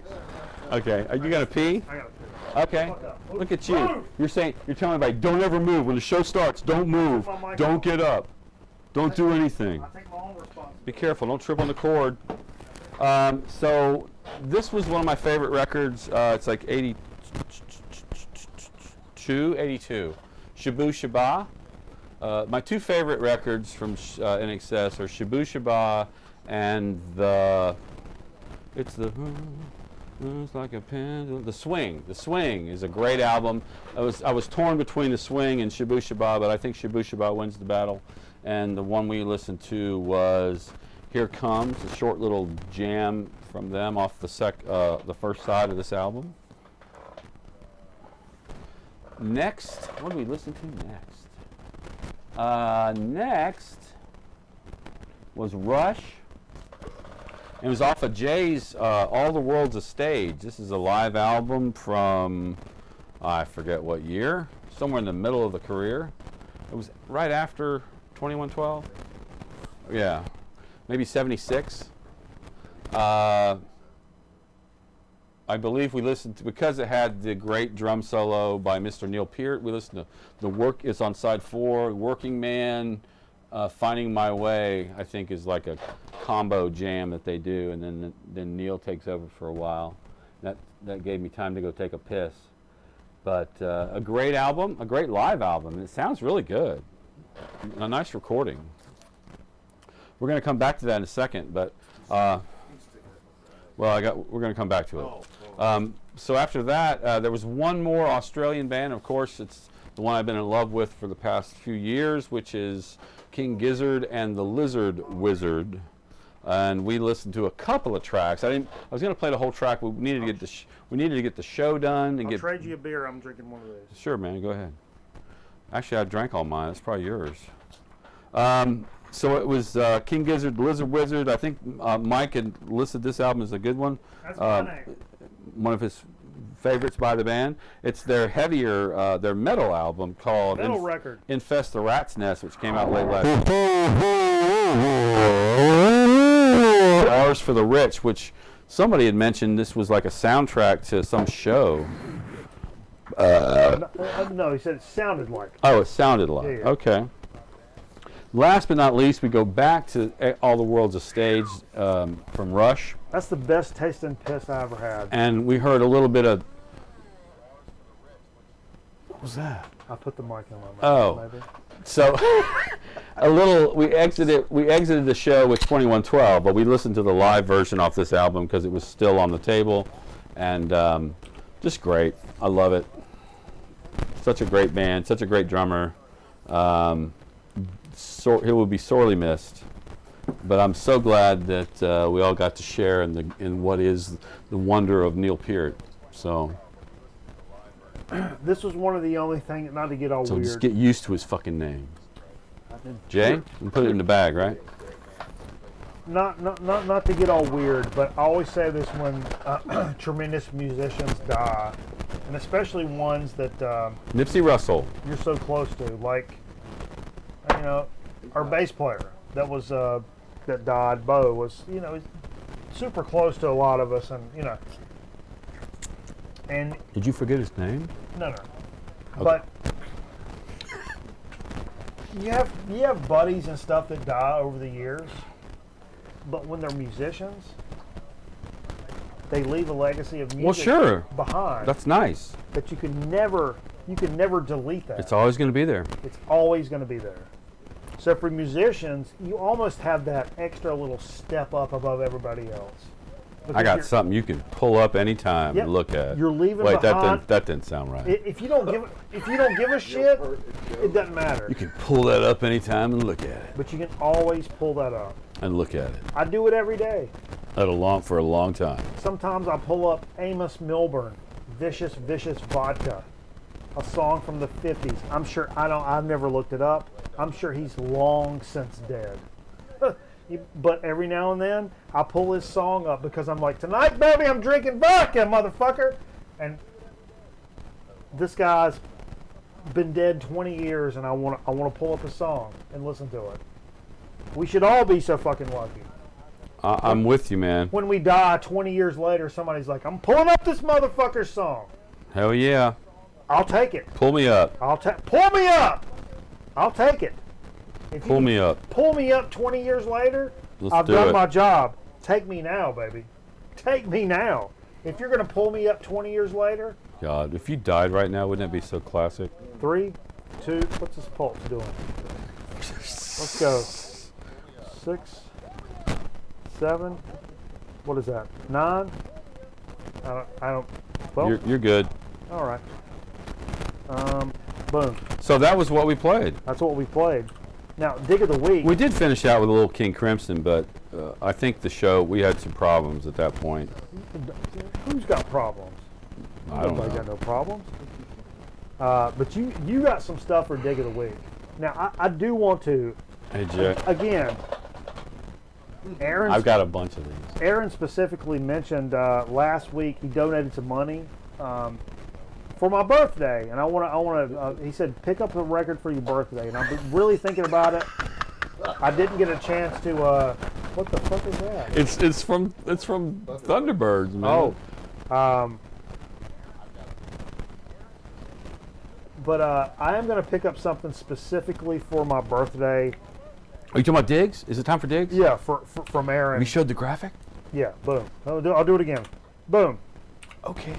S3: Okay. Are you going to pee?
S2: I gotta pee.
S3: Okay. Look at you. You're telling everybody, don't ever move. When the show starts, don't move. Don't get up. Don't do anything.
S2: I take my own responsibility.
S3: Be careful. Don't trip on the cord. So this was one of my favorite records. It's like 82. Shabu Shaba. My two favorite records from NXS are Shabu Shaba and it's like a pendulum. The Swing. The Swing is a great album. I was torn between The Swing and Shabu Shaba, but I think Shabu Shaba wins the battle. And the one we listened to was Here Comes, a short little jam from them off the first side of this album. Next, what do we listen to next? Next was Rush. It was off of Jay's All the World's a Stage. This is a live album from, I forget what year, somewhere in the middle of the career. It was right after 2112. Yeah, maybe 76. I believe we listened to, because it had the great drum solo by Mr. Neil Peart, we listened to The Work is on side 4, Working Man, Finding My Way, I think is like a combo jam that they do, and then Neil takes over for a while. That gave me time to go take a piss. But a great album, a great live album, and it sounds really good. A nice recording. We're going to come back to that in a second, but we're going to come back to it. So after that, there was one more Australian band. Of course, it's the one I've been in love with for the past few years, which is King Gizzard and the Lizard Wizard, and we listened to a couple of tracks. I was going to play the whole track, but we needed to get the show done and
S2: I'll
S3: get.
S2: trade you a beer. I'm drinking one of these.
S3: Sure, man. Go ahead. Actually, I drank all mine. It's probably yours. So it was King Gizzard, Lizard Wizard. I think Mike had listed this album as a good one.
S2: That's my name.
S3: One of his favorites by the band. It's their heavier, their metal album called
S2: Metal record.
S3: Infest the Rat's Nest, which came out late last year. Ours for the Rich, which somebody had mentioned this was like a soundtrack to some show.
S2: No, he said it sounded like.
S3: Oh, it sounded like.
S2: Yeah.
S3: Okay. Last but not least, we go back to All the World's a Stage from Rush.
S2: That's the best tasting piss I ever had.
S3: And we heard a little bit of. What was that?
S2: I put the mic in my mouth.
S3: Oh.
S2: Maybe.
S3: So a little. We exited the show with 2112, but we listened to the live version off this album because it was still on the table, and just great. I love it. Such a great band, such a great drummer. He will be sorely missed, but I'm so glad that we all got to share in what is the wonder of Neil Peart. So
S2: this was one of the only things, not to get all weird.
S3: Just get used to his fucking name. Jay, and put it in the bag, right?
S2: Not to get all weird, but I always say this when tremendous musicians die, and especially ones that
S3: Nipsey Russell.
S2: you're so close to, like, you know, our bass player that was that died, Bo, was, you know, super close to a lot of us, and you know, and
S3: Did you forget his name?
S2: no, but you have buddies and stuff that die over the years, but when they're musicians, they leave a legacy of music behind.
S3: That's nice.
S2: That you can never delete that.
S3: It's always going to be there.
S2: It's always going to be there. So for musicians, you almost have that extra little step up above everybody else.
S3: I got something you can pull up anytime and look at.
S2: You're leaving
S3: Wait,
S2: behind.
S3: that didn't sound right.
S2: If you don't give a shit, it doesn't matter.
S3: You can pull that up anytime and look at it.
S2: But you can always pull that up.
S3: And look at it.
S2: I do it every day.
S3: For a long time.
S2: Sometimes I pull up Amos Milburn, Vicious Vodka, a song from the 50s. I'm sure I've never looked it up. I'm sure he's long since dead. But every now and then I pull his song up because I'm like, tonight, baby, I'm drinking vodka, motherfucker. And this guy's been dead 20 years, and I want to pull up his song and listen to it. We should all be so fucking lucky.
S3: I'm with you, man.
S2: When we die 20 years later, somebody's like, I'm pulling up this motherfucker's song.
S3: Hell yeah.
S2: I'll take it.
S3: Pull me up.
S2: Pull me up. I'll take it.
S3: Pull me up.
S2: Pull me up 20 years later. I've
S3: do
S2: done
S3: it.
S2: my job. Take me now, baby. Take me now. If you're going to pull me up 20 years later.
S3: God, if you died right now, wouldn't that be so classic?
S2: 3, 2, what's this pulse doing? Let's go. 6, 7, what is that? 9? I don't. Well,
S3: You're good.
S2: all right. Boom.
S3: So that was what we played.
S2: That's what we played. Now, dig of the week.
S3: We did finish out with a little King Crimson, but I think the show, we had some problems at that point.
S2: Who's got problems?
S3: I don't
S2: Nobody
S3: know.
S2: got no problems. But you got some stuff for dig of the week. Now, I do want to.
S3: Hey, Jay.
S2: Again,
S3: I've got a bunch of these.
S2: Aaron specifically mentioned last week he donated some money for my birthday, and I want to. He said pick up a record for your birthday, and I've been really thinking about it. I didn't get a chance to. What the fuck is that?
S3: It's from Thunderbirds, man.
S2: Oh, but I am going to pick up something specifically for my birthday.
S3: Are you talking about digs? Is it time for digs?
S2: Yeah, from Aaron.
S3: We showed the graphic?
S2: Yeah, boom. I'll do it again. Boom.
S3: Okay.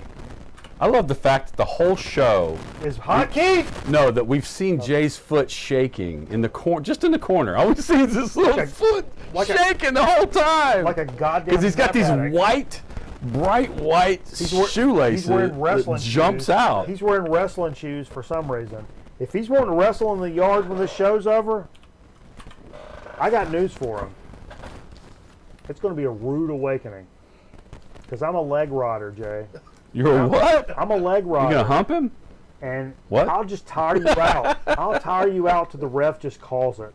S3: I love the fact that the whole show
S2: Is hotkey?
S3: No, that we've seen Jay's foot shaking in the corner, just in the corner. All we see is this little foot shaking the whole time.
S2: Like a goddamn.
S3: Because he's got these
S2: mathematic.
S3: bright white shoelaces
S2: He's wearing wrestling
S3: that jumps
S2: shoes.
S3: out.
S2: He's wearing wrestling shoes for some reason. If he's wanting to wrestle in the yard when this show's over, I got news for him. It's going to be a rude awakening. Because I'm a leg rider, Jay.
S3: You're a what?
S2: I'm a leg
S3: You
S2: rider.
S3: gonna hump him?
S2: And
S3: What?
S2: I'll just tire you out. I'll tire you out till the ref just calls it.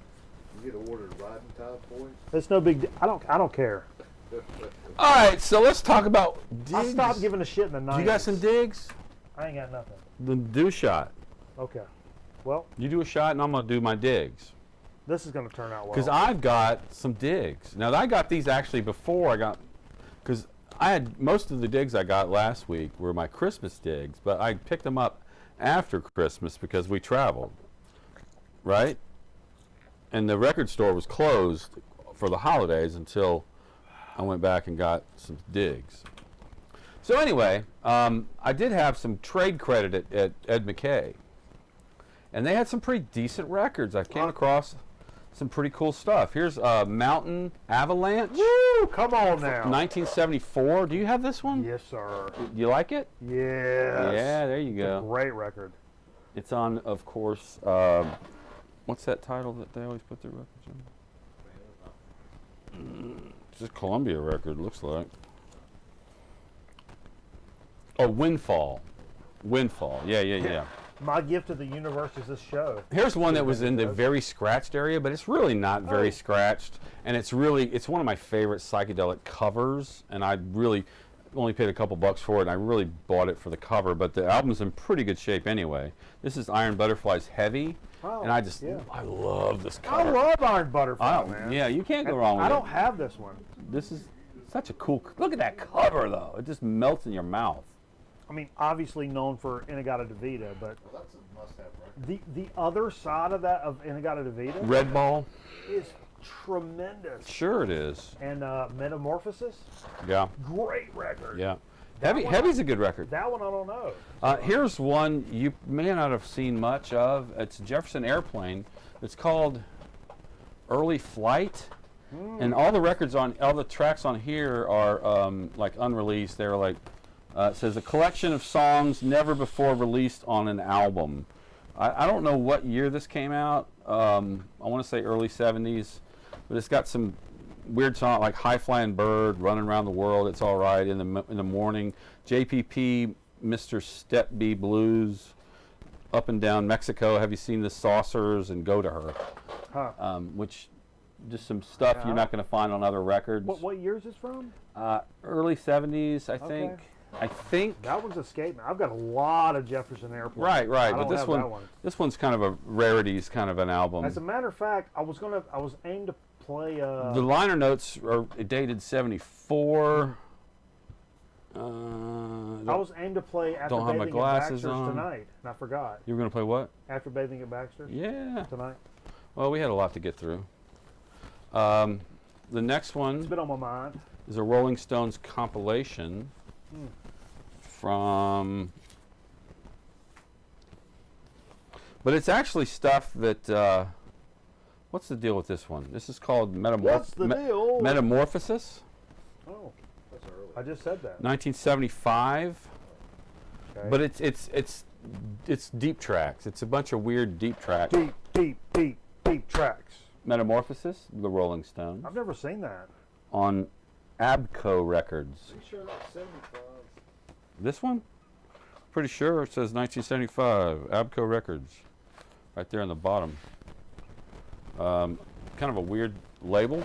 S5: You get awarded riding time points.
S2: It's no big deal. I don't care.
S3: All right, so let's talk about digs.
S2: I stopped giving a shit in the 90s.
S3: You got some digs?
S2: I ain't got nothing.
S3: Then do a shot.
S2: Okay. Well,
S3: You do a shot, and I'm gonna do my digs.
S2: this is going to turn out well.
S3: Because I've got some digs. Now, I got these actually before I got, because I had most of the digs I got last week were my Christmas digs, but I picked them up after Christmas because we traveled, right? And the record store was closed for the holidays until I went back and got some digs. So anyway, I did have some trade credit at Ed McKay, and they had some pretty decent records. I came across some pretty cool stuff. Here's Mountain Avalanche,
S2: Woo! Come on now.
S3: 1974. Do you have this one?
S2: Yes, sir.
S3: You like it?
S2: Yes.
S3: Yeah, there you
S2: It's a
S3: go.
S2: great record.
S3: It's on, of course, what's that title that they always put their records on? It's a Columbia record, looks like. Oh, Windfall. Windfall. Yeah.
S2: My gift to the universe is this show.
S3: Here's one that was in the very scratched area, but it's really not very scratched, and it's one of my favorite psychedelic covers, and I really only paid a couple bucks for it, and I really bought it for the cover, but the album's in pretty good shape anyway. This is Iron Butterfly's Heavy, and I love this
S2: I
S3: cover.
S2: love Iron Butterfly, man.
S3: Yeah, you can't go wrong with
S2: I
S3: it.
S2: don't have this one.
S3: This is such a cool, look at that cover though, it just melts in your mouth.
S2: I mean, obviously known for Inagata Devita, but
S5: Well, that's a must-have record.
S2: the other side of that of Inagata Devita
S3: Red Ball,
S2: is tremendous.
S3: sure it is.
S2: And Metamorphosis,
S3: Yeah,
S2: great record.
S3: yeah.
S2: That one-
S3: Heavy's a good record.
S2: That one I don't know.
S3: Here's one you may not have seen much of. It's Jefferson Airplane. It's called Early Flight, and all the tracks on here are like unreleased. They're like it says a collection of songs never before released on an album. I don't know what year this came out. I want to say early '70s, but it's got some weird song like High Flying Bird, Running Around the World, It's All Right, in the Morning, JPP, Mr. Step B Blues, Up and Down Mexico, Have You Seen the Saucers, and Go to Her,
S2: Huh.
S3: which just some stuff you're not going to find on other records.
S2: What year is this from?
S3: Early '70s, I
S2: Okay.
S3: think. I think.
S2: That one's escaped me. I've got a lot of Jefferson Airplane.
S3: Right.
S2: I
S3: But
S2: don't
S3: this
S2: have
S3: one,
S2: that one.
S3: this one's kind of a rarities, kind of an album.
S2: As a matter of fact, I was aimed to play.
S3: The liner notes are dated '74.
S2: I was aimed to play After
S3: don't have my
S2: Bathing at
S3: glasses
S2: Baxter's
S3: on.
S2: tonight, and I forgot.
S3: You were going to play what?
S2: After Bathing at Baxter's
S3: Yeah.
S2: tonight.
S3: Well, we had a lot to get through. The next
S2: It's
S3: one
S2: been on my mind.
S3: is a Rolling Stones compilation from. But it's actually stuff that. What's the deal with this one? This is called
S2: What's the deal?
S3: Metamorphosis,
S2: Oh,
S5: That's early.
S2: I just said that.
S3: 1975.
S2: Okay.
S3: But it's deep tracks. It's a bunch of weird deep tracks.
S2: deep tracks.
S3: Metamorphosis, the Rolling Stones,
S2: I've never seen that.
S3: on Abco Records.
S5: Pretty sure that's 75.
S3: This one? Pretty sure it says 1975, Abco Records, right there on the bottom. Kind of a weird label.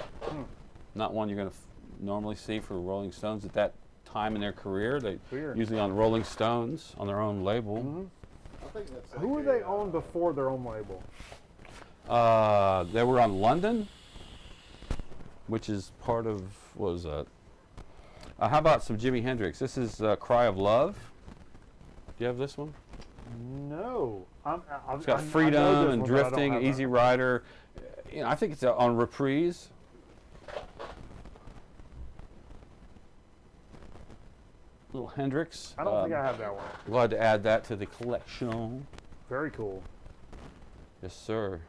S3: Not one you're going to normally see for Rolling Stones at that time in their career. They
S2: Weird.
S3: usually on Rolling Stones on their own label.
S5: I think that's
S2: Who were they on before their own label?
S3: They were on London, which is part of, what was that? How about some Jimi Hendrix? This is Cry of Love. Do you have this one?
S2: No.
S3: It's got Freedom and Drifting, Easy Rider. You know, I think it's on Reprise. Little Hendrix.
S2: I don't think I have that one.
S3: Glad to add that to the collection.
S2: Very cool.
S3: Yes, sir.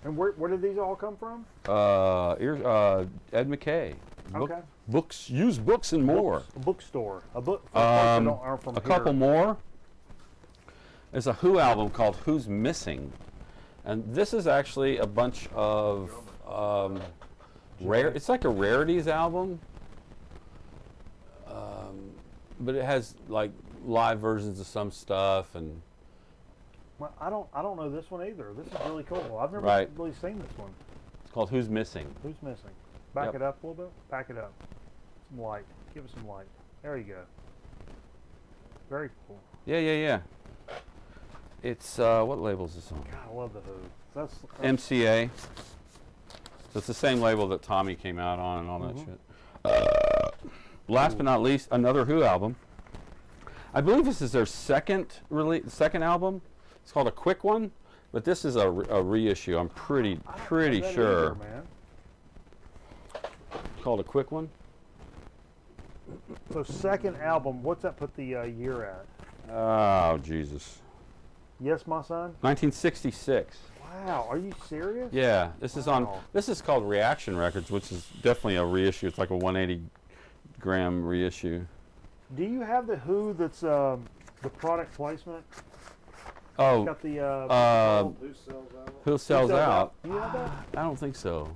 S2: And where did these all come from?
S3: Ed McKay.
S2: Okay.
S3: Books, used books and more.
S2: A bookstore. A book for folks that aren't from
S3: A
S2: here.
S3: couple more. There's a Who album called Who's Missing. And this is actually a bunch of rare. It's like a rarities album, but it has like live versions of some stuff and.
S2: Well, I don't know this one either. This is really cool. I've never
S3: Right.
S2: really seen this one.
S3: It's called Who's Missing.
S2: Who's missing? Back
S3: Yep.
S2: it up a little bit. Back it up. Some light. Give us some light. There you go. Very cool.
S3: Yeah. It's what label is this on?
S2: God, I love the Who. That's
S3: MCA. So it's the same label that Tommy came out on and all that shit. Last but not least, another Who album. I believe this is their second album. It's called A Quick One, but this is a reissue. I'm pretty sure.
S2: either, man.
S3: It's called A Quick One.
S2: So second album. What's that put the year at?
S3: Oh Jesus.
S2: Yes, my son.
S3: 1966.
S2: Wow, are you serious?
S3: Yeah, this is on.
S2: Wow.
S3: This is called Reaction Records, which is definitely a reissue. It's like a 180-gram reissue.
S2: Do you have the Who that's the product placement?
S3: Oh,
S2: Got the
S5: Who sells out?
S3: Who Sells Out?
S2: Do you have that?
S3: I don't think so.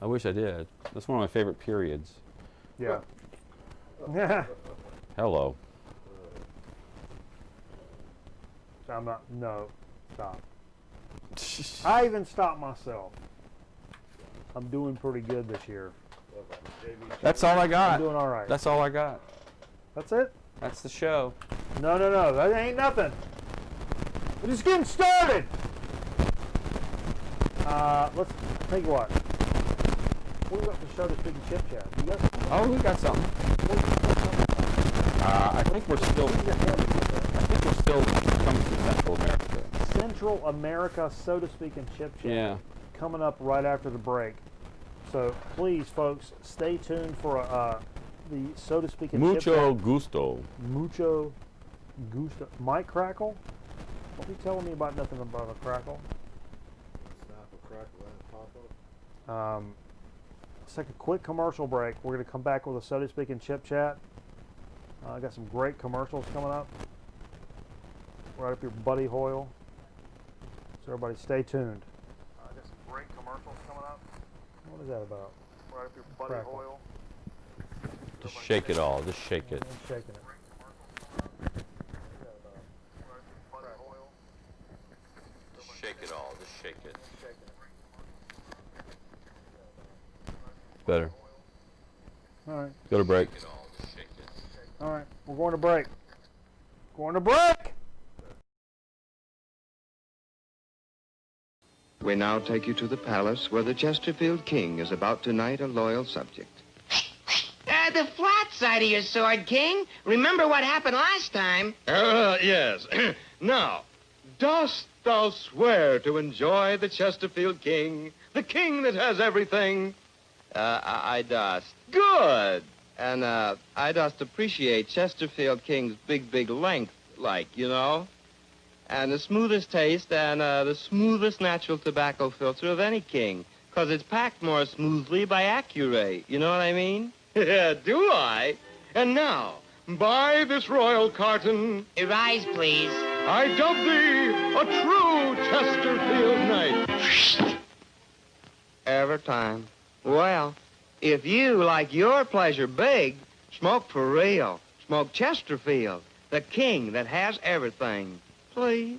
S3: I wish I did. That's one of my favorite periods.
S2: Yeah.
S3: Hello.
S2: I'm not. No, stop. I even stopped myself. I'm doing pretty good this year.
S3: That's all I
S2: I'm
S3: got.
S2: doing all right.
S3: That's all I got.
S2: That's it?
S3: That's the show.
S2: No. That ain't nothing. We're just getting started. Let's take what? What do we got for show to speak and chip chat? You got something?
S3: Oh, we got something. I think we're still coming to Central America.
S2: Central America, so to speak, and chip chat.
S3: Yeah.
S2: Coming up right after the break. So please, folks, stay tuned for the so to speak and chip
S3: Mucho
S2: chat.
S3: gusto.
S2: Mucho gusto. Mike Crackle? Don't be telling me about nothing about a crackle.
S5: Snap a crackle and pop up.
S2: Let's take a quick commercial break. We're going to come back with a so to speak and chip chat. I got some great commercials coming up. Right up your Buddy Hoyle. So everybody stay tuned. I got some great commercials coming up. What is that about? Right up your Buddy
S5: Crackle.
S2: Hoyle.
S3: Just shake it all. Just shake it.
S2: I'm shaking it.
S3: Just shake it all. Just shake it. Better.
S2: All right.
S3: Go to break.
S2: All right. We're going to break. Going to break!
S6: We now take you to the palace where the Chesterfield king is about to knight a loyal subject.
S7: The flat side of your sword, King. Remember what happened last time.
S6: Yes. Now, dost thou swear to enjoy the Chesterfield king, the king that has everything? I dost. Good. And, I dost appreciate Chesterfield king's big length, like, you know? And the smoothest taste and, the smoothest natural tobacco filter of any king, 'cause it's packed more smoothly by Accurate, you know what I mean? Yeah, do I? And now, by this royal carton,
S7: Rise, please.
S6: I dub thee a true Chesterfield knight. Every time. Well, if you like your pleasure big, smoke for real. Smoke Chesterfield, the king that has everything. Please.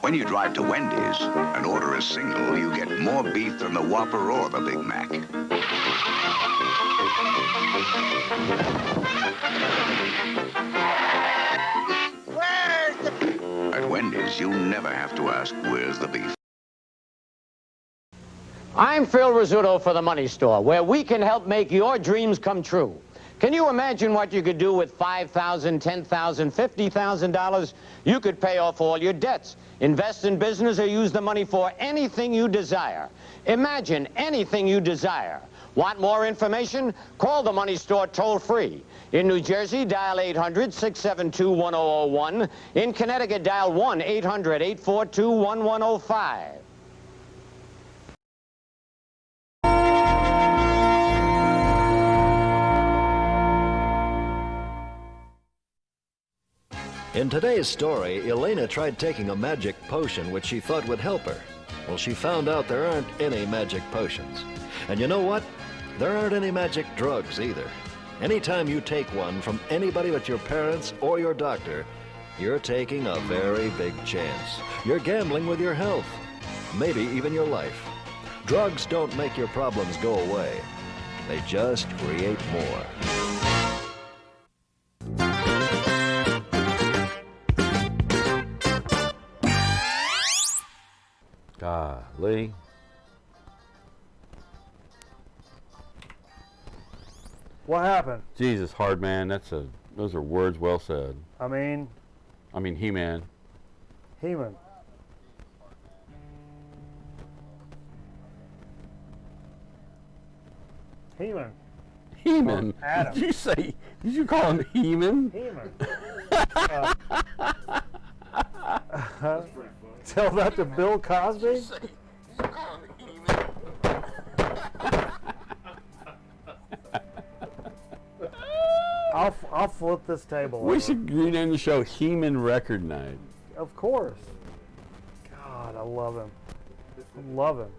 S8: When you drive to Wendy's and order a single, you get more beef than the Whopper or the Big Mac. At Wendy's, you never have to ask, where's the beef?
S9: I'm Phil Rizzuto for the Money Store, where we can help make your dreams come true. Can you imagine what you could do with $5,000, $10,000, $50,000? You could pay off all your debts, invest in business, or use the money for anything you desire. Imagine anything you desire. Want more information? Call the Money Store toll-free. In New Jersey, dial 800-672-1001. In Connecticut, dial 1-800-842-1105.
S10: In today's story, Elena tried taking a magic potion which she thought would help her. Well, she found out there aren't any magic potions. And you know what? There aren't any magic drugs either. Anytime you take one from anybody but your parents or your doctor, you're taking a very big chance. You're gambling with your health, maybe even your life. Drugs don't make your problems go away. They just create more.
S3: Golly.
S2: What happened?
S3: Jesus, hard man. Those are words well said.
S2: I mean,
S3: He-Man.
S2: He-Man. He-Man.
S3: He-Man.
S2: Adam.
S3: Did you call him He-Man?
S2: He-Man. Tell that to Bill Cosby? I'll flip this table over.
S3: We should rename the show He-Man Record Night.
S2: Of course. God, I love him. I love him.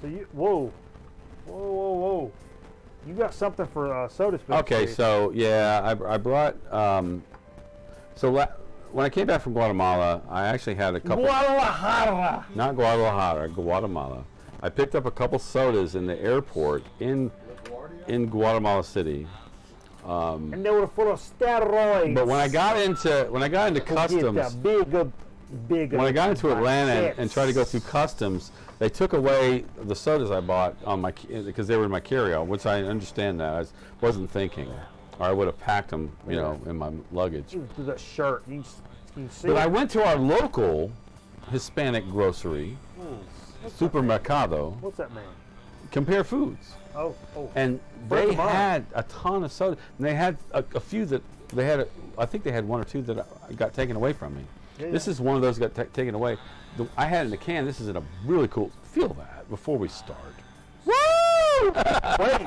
S2: So whoa. You got something for Soda Spoon.
S3: Okay,
S2: Steve.
S3: so yeah, I brought. When I came back from Guatemala, I actually had a couple.
S2: Guadalajara.
S3: Not Guadalajara, Guatemala. I picked up a couple sodas in the airport in Guatemala City.
S2: And they were full of steroids.
S3: But when I got into customs,
S2: big.
S3: When I got into Atlanta and tried to go through customs, they took away the sodas I bought because they were in my carry-on, which I understand that. I wasn't thinking, or I would have packed them, in my luggage.
S2: Even through that shirt, you can see.
S3: But I went to our local Hispanic grocery, Supermercado.
S2: What's that mean?
S3: Compare Foods.
S2: Oh.
S3: And they had a ton of soda. And they had a few that they had. I think they had one or two that got taken away from me.
S2: Yeah.
S3: This is one of those got taken away. I had it in a can. This is in a really cool. Feel that before we start.
S2: Woo! Wait.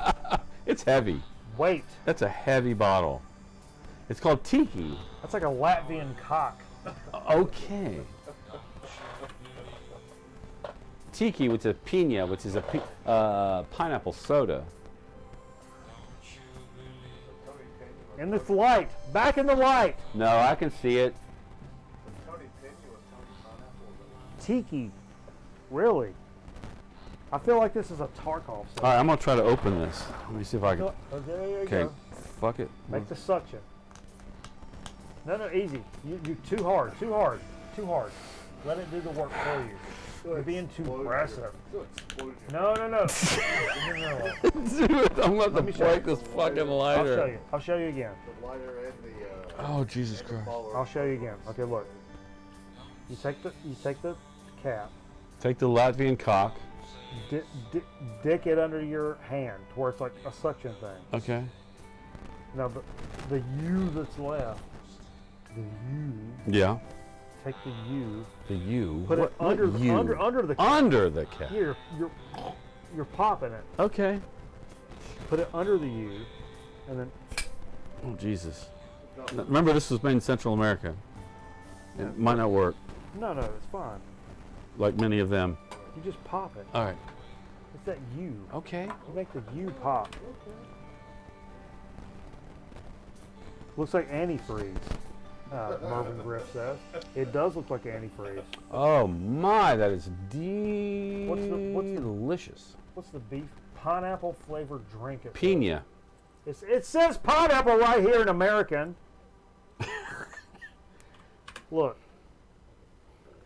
S3: It's heavy.
S2: Wait.
S3: That's a heavy bottle. It's called Tiki.
S2: That's like a Latvian cock.
S3: Okay. Tiki, which is piña, which is a pineapple soda.
S2: In this light. Back in the light.
S3: No, I can see it.
S2: Tiki. Really? I feel like this is a Tarkov.
S3: All right, I'm going to try to open this. Let me see if I can.
S2: Okay, there you
S3: Okay,
S2: go.
S3: fuck it.
S2: Make the suction. No, easy. You too hard. Let it do the work for you. You're being too aggressive. No.
S3: Dude, I'm about to break this fucking lighter.
S2: I'll show you again.
S5: The lighter and the
S3: Oh, Jesus Christ.
S2: I'll show you again. Okay, look. You take the cap.
S3: Take the Latvian cock.
S2: Dick it under your hand to where it's like a suction thing.
S3: Okay.
S2: Now the U that's left. The U.
S3: Yeah.
S2: Take the U.
S3: The U.
S2: Put it under the cap.
S3: Under the cap.
S2: Here, you're popping it.
S3: Okay.
S2: Put it under the U, and then.
S3: Oh Jesus. Remember, this was made in Central America. It might not work,
S2: No, it's fine.
S3: like many of them.
S2: You just pop it.
S3: All right.
S2: It's that U.
S3: Okay.
S2: You make the U pop. Looks like antifreeze. Mervyn Griff says. It does look like antifreeze.
S3: Oh my, that is delicious.
S2: What's the beef? Pineapple flavored drink.
S3: Piña.
S2: It says pineapple right here in American. Look.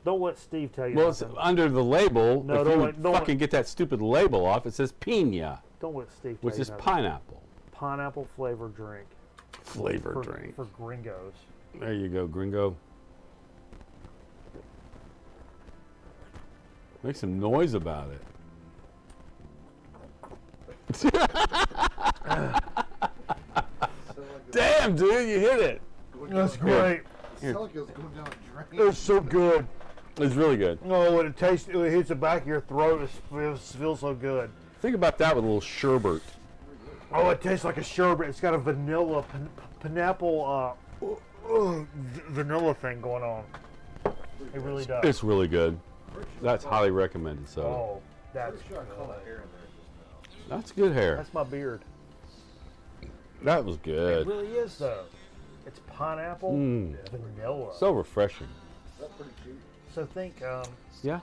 S2: Don't let Steve tell you.
S3: Well, it's under the label.
S2: No,
S3: if you fucking get that stupid label off, it says piña.
S2: Don't let Steve tell
S3: which
S2: you.
S3: is
S2: nothing.
S3: pineapple.
S2: Pineapple flavored drink.
S3: Flavored drink.
S2: For gringos.
S3: There you go, gringo. Make some noise about it. Damn, dude, you hit it.
S2: That's great.
S5: It sounds like it was going down a drain.
S2: It's so good.
S3: It's really good.
S2: Oh, when it hits the back of your throat, it feels so good.
S3: Think about that with a little sherbet.
S2: Oh, it tastes like a sherbet. It's got a vanilla, pineapple, vanilla thing going on. It really does.
S3: It's really good. That's highly recommended. So
S2: Oh, that's
S3: that's good hair.
S2: That's my beard.
S3: That was
S2: It
S3: good.
S2: really is though. It's pineapple, vanilla.
S3: So refreshing.
S2: So think,
S3: Yeah.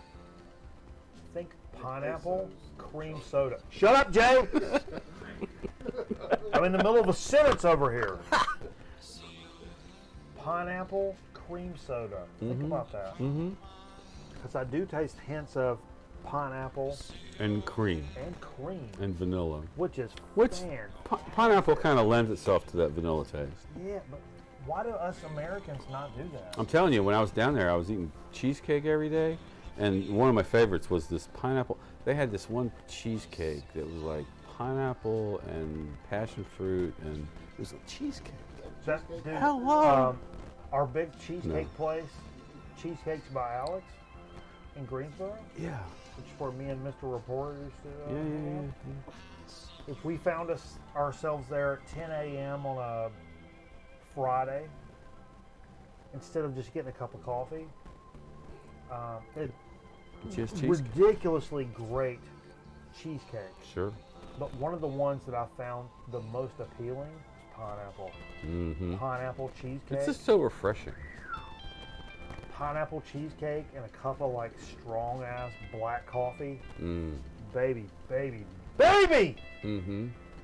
S2: think pineapple, cream soda. Shut up, Jay. I'm in the middle of a sentence over here. Pineapple, cream soda. Think about that. Because I do taste hints of pineapple
S3: And cream.
S2: and cream,
S3: And vanilla.
S2: which is
S3: Which
S2: man.
S3: pineapple kind of lends itself to that vanilla taste.
S2: Yeah, but why do us Americans not do that?
S3: I'm telling you, when I was down there, I was eating cheesecake every day, and one of my favorites was this pineapple. They had this one cheesecake that was like pineapple and passion fruit, and it was a cheesecake.
S2: Dude,
S3: Hello.
S2: Our big cheesecake place, Cheesecakes by Alex in Greensboro,
S3: Yeah.
S2: which is where me and Mr. Reporter used to.
S3: Yeah.
S2: hang out. If we found ourselves there at 10 a.m. on a Friday, instead of just getting a cup of coffee,
S3: Just cheesecake.
S2: ridiculously great cheesecake.
S3: Sure.
S2: But one of the ones that I found the most appealing is pineapple. Pineapple cheesecake.
S3: It's just so refreshing.
S2: Pineapple cheesecake and a cup of like strong ass black coffee. Baby.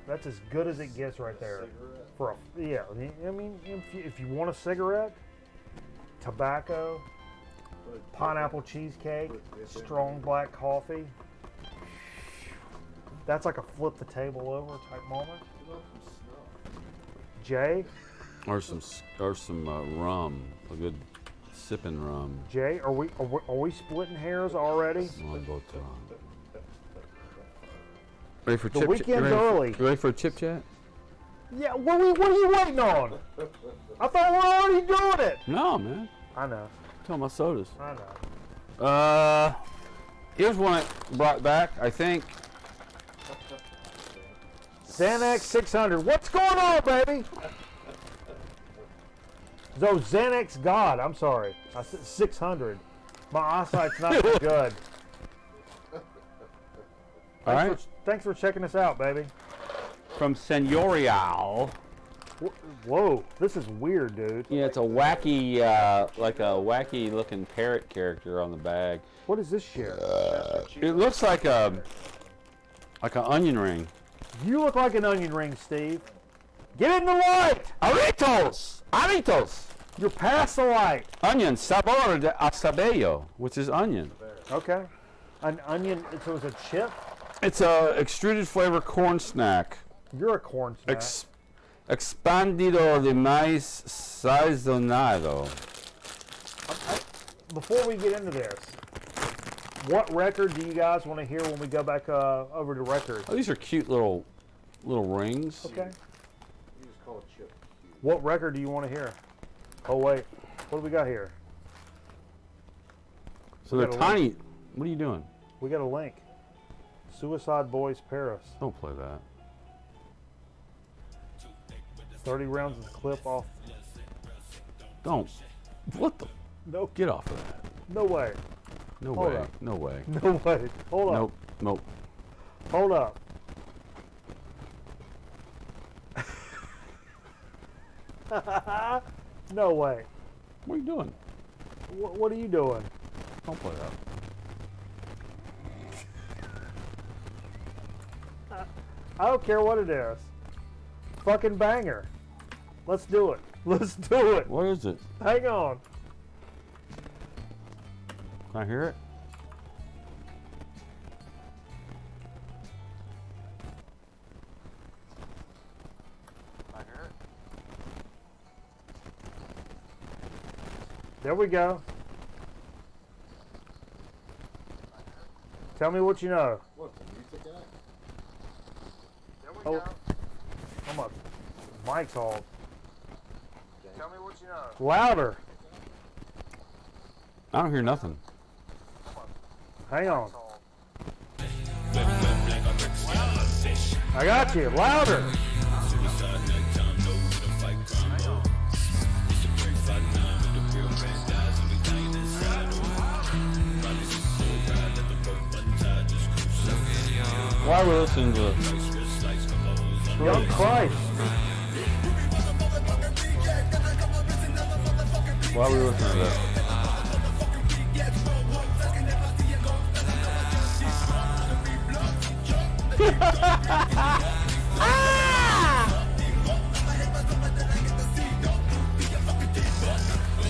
S2: That's as good as it gets right there. For a, yeah, I mean, if you want a cigarette, tobacco, pineapple cheesecake, strong black coffee. That's like a flip the table over type moment. Jay,
S3: Or some rum, a good sipping rum.
S2: Jay, are we splitting hairs already?
S3: Ready for
S2: The
S3: chip
S2: weekend's
S3: chat?
S2: early.
S3: Ready for a chip chat?
S2: Yeah, what are you waiting on? I thought we were already doing it.
S3: No, man.
S2: I know.
S3: Tell my sodas.
S2: I know.
S3: Here's one I brought back, I think.
S2: Xanax 600. What's going on, baby? So Xanax God. I'm sorry. I said 600. My eyesight's not so good.
S3: All right.
S2: Thanks for checking us out, baby.
S3: From Seniorial.
S2: Whoa, this is weird, dude.
S3: Yeah, it's a wacky, like a wacky looking parrot character on the bag.
S2: What is this shit?
S3: It looks like an onion ring.
S2: You look like an onion ring, Steve. Get in the light!
S3: Aritos!
S2: You're past the light.
S3: Onion, sabor de acebello, which is onion.
S2: Okay. An onion, so it's a chip?
S3: It's a extruded flavor corn snack.
S2: You're a corn snack.
S3: Expandido de maíz sazonado.
S2: Before we get into this, what record do you guys want to hear when we go back over to records?
S3: Oh, these are cute little rings.
S2: Okay.
S5: You just call it chip.
S2: What record do you want to hear? Oh wait, what do we got here?
S3: So they're tiny. What are you doing?
S2: We got a link. Suicide Boys Paris.
S3: Don't play that.
S2: 30 rounds of the clip off.
S3: Don't. What the?
S2: No.
S3: Get off of that.
S2: No way.
S3: No
S2: Hold
S3: way.
S2: up.
S3: No way.
S2: No way. Hold up.
S3: Nope.
S2: Hold up. No way.
S3: What are you doing?
S2: What are you doing?
S3: Don't play that.
S2: I don't care what it is. Fucking banger. Let's do it. Let's do it.
S3: What is it?
S2: Hang on.
S3: Can I hear it?
S2: There we go. Tell me what you know.
S5: What's the music at?
S2: Oh, I'm up. Mic's off.
S6: Tell me what you know.
S2: Louder.
S3: I don't hear nothing.
S2: Hang on. I got you. Louder.
S3: Why are we listening to
S2: Young Christ.
S3: Why are we listening to that?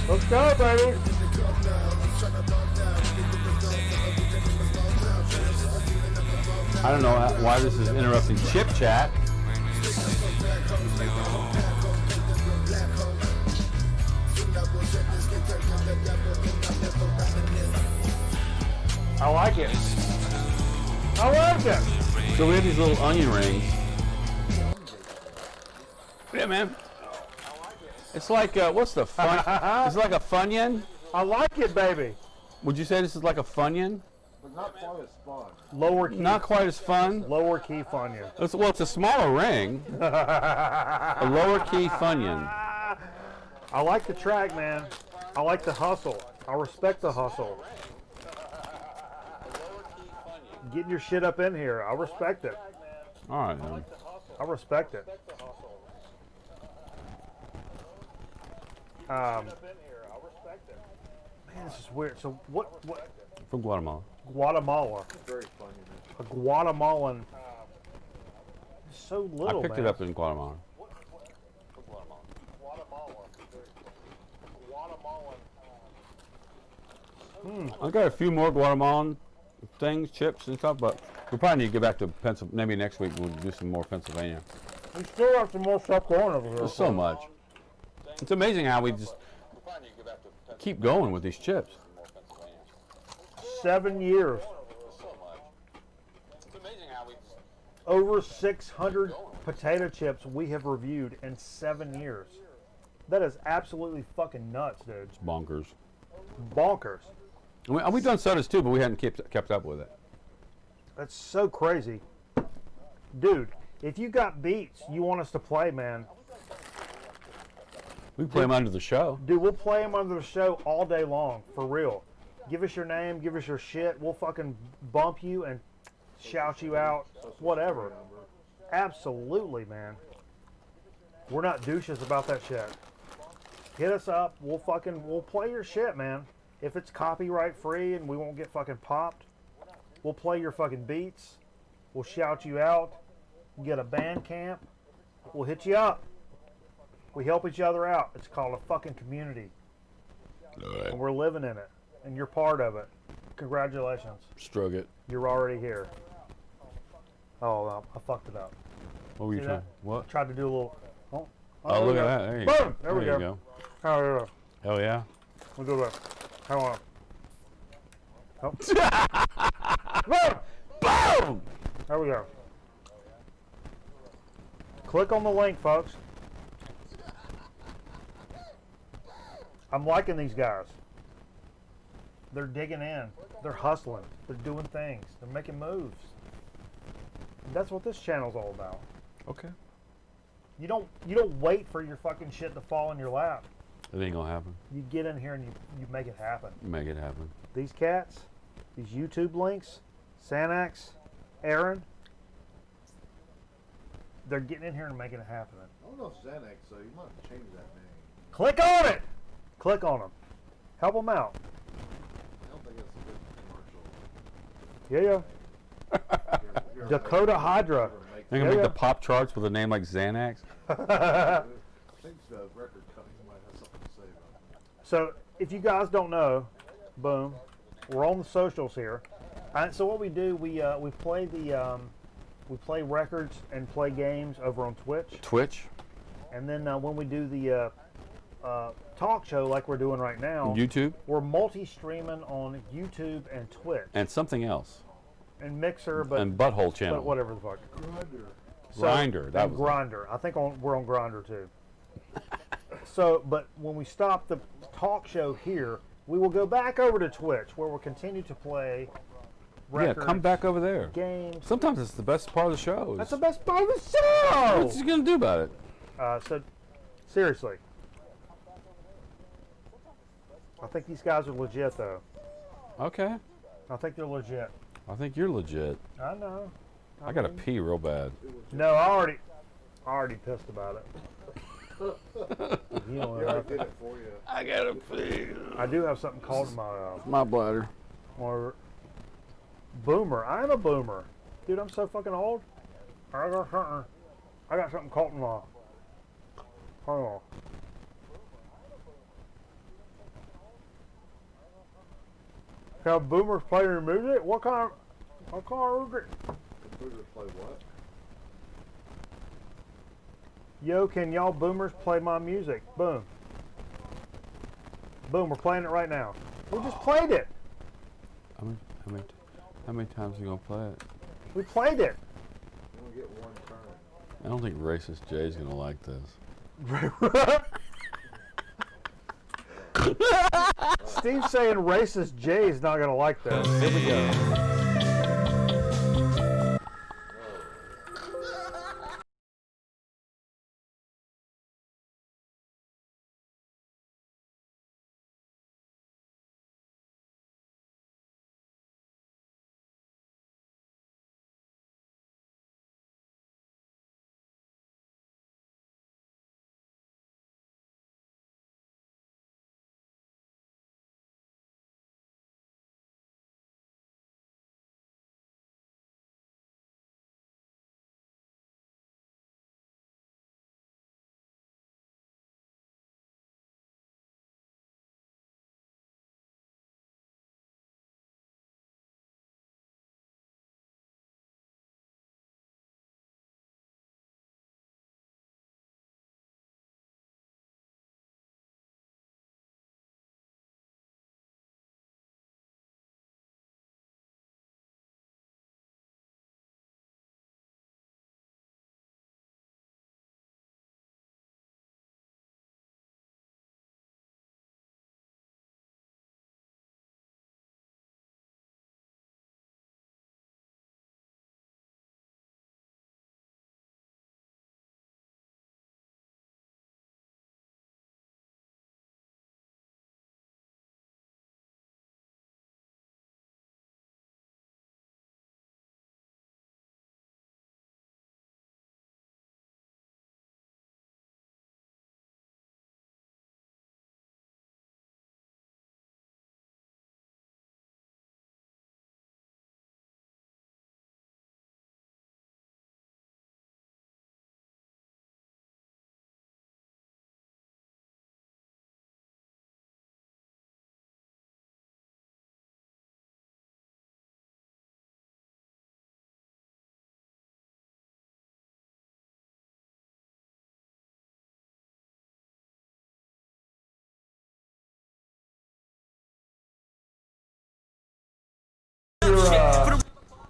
S2: Let's go, baby.
S3: I don't know why this is interrupting chip chat.
S2: I like it. I like it.
S3: So we have these little onion rings. Yeah, man. It's like, what's the fun? It's like a Funyun?
S2: I like it, baby.
S3: Would you say this is like a Funyun?
S5: But not quite as fun.
S2: Lower key.
S3: Not quite as fun.
S2: Lower key Funyun.
S3: Well, it's a smaller ring. A lower key Funyun.
S2: I like the track, man. I like the hustle. I respect the hustle. Getting your shit up in here. I respect it.
S3: All right, man.
S2: I respect it. Man, this is weird. So what
S3: From Guatemala.
S2: Guatemala.
S5: Very funny.
S2: A Guatemalan. So little,
S3: I picked
S2: man.
S3: it up in Guatemala. I got a few more Guatemalan things, chips and stuff, but we probably need to get back to Pennsylvania. Maybe next week we'll do some more Pennsylvania.
S2: We still have some more stuff going over here.
S3: There's so much. It's amazing how we just keep going with these chips.
S2: 7 years. Over 600 potato chips we have reviewed in 7 years. That is absolutely fucking nuts, dude.
S3: It's bonkers.
S2: Bonkers.
S3: We've done sodas too, but we hadn't kept up with it.
S2: That's so crazy. Dude, if you got beats you want us to play, man.
S3: We can play them under the show.
S2: Dude, we'll play them under the show all day long, for real. Give us your name, give us your shit. We'll fucking bump you and shout you out, whatever. Absolutely, man. We're not douches about that shit. Hit us up. We'll play your shit, man. If it's copyright free and we won't get fucking popped, we'll play your fucking beats. We'll shout you out. Get a band camp. We'll hit you up. We help each other out. It's called a fucking community. And we're living in it. And you're part of it. Congratulations.
S3: Strug it.
S2: You're already here. Oh, no, I fucked it up.
S3: What were you
S2: See
S3: trying?
S2: that?
S3: What?
S2: Tried to do a little.
S3: Oh, look at that. There you go.
S2: Boom! There we go. Oh, yeah.
S3: Hell yeah.
S2: We'll do that. Hang on. Oh. Boom!
S3: Boom!
S2: There we go. Click on the link, folks. I'm liking these guys. They're digging in. They're hustling. They're doing things. They're making moves. That's what this channel's all about.
S3: Okay.
S2: You don't wait for your fucking shit to fall in your lap.
S3: It ain't gonna happen.
S2: You get in here and you make it happen.
S3: Make it happen.
S2: These cats, these YouTube links, Sanax, Aaron, they're getting in here and making it happen.
S5: I don't know if Xanax, so you might have to change that name.
S2: Click on it! Click on them. Help them out.
S5: I don't think it's a good commercial.
S2: Yeah. Dakota Hydra.
S3: They're gonna make the pop charts with a name like Xanax.
S5: I think the record company might have something to say about that.
S2: So, if you guys don't know, boom, we're on the socials here. So what we do, we play we play records and play games over on Twitch. And then when we do the talk show like we're doing right now,
S3: YouTube.
S2: We're multi-streaming on YouTube and Twitch.
S3: And something else.
S2: And Mixer, but
S3: and Butthole channel.
S2: But whatever the fuck.
S3: Grindr. That was
S2: Grindr. I think we're on Grindr too. So, but when we stop the talk show here, we will go back over to Twitch where we'll continue to play records.
S3: Yeah, come back over there.
S2: Games.
S3: Sometimes it's the best part of the show.
S2: That's the best part of the show.
S3: What's you gonna do about it?
S2: So, seriously, I think these guys are legit though.
S3: Okay.
S2: I think they're legit.
S3: I think you're legit.
S2: I know.
S3: I gotta pee real bad.
S2: No, I already pissed about it. You know what
S5: I did it for you.
S3: I gotta pee.
S2: I do have something called
S3: My bladder.
S2: or boomer. I'm a boomer, dude. I'm so fucking old. I got something called my. Hold on. Have boomers play your music? What kind of music?
S5: Boomers play what?
S2: Yo, can y'all boomers play my music? Boom. Boom, we're playing it right now. We just played it.
S3: How many times are you gonna play it?
S2: We played it.
S5: You only get one turn.
S3: I don't think racist Jay's gonna like this.
S2: Steve's saying racist Jay's not gonna like this. Here we go.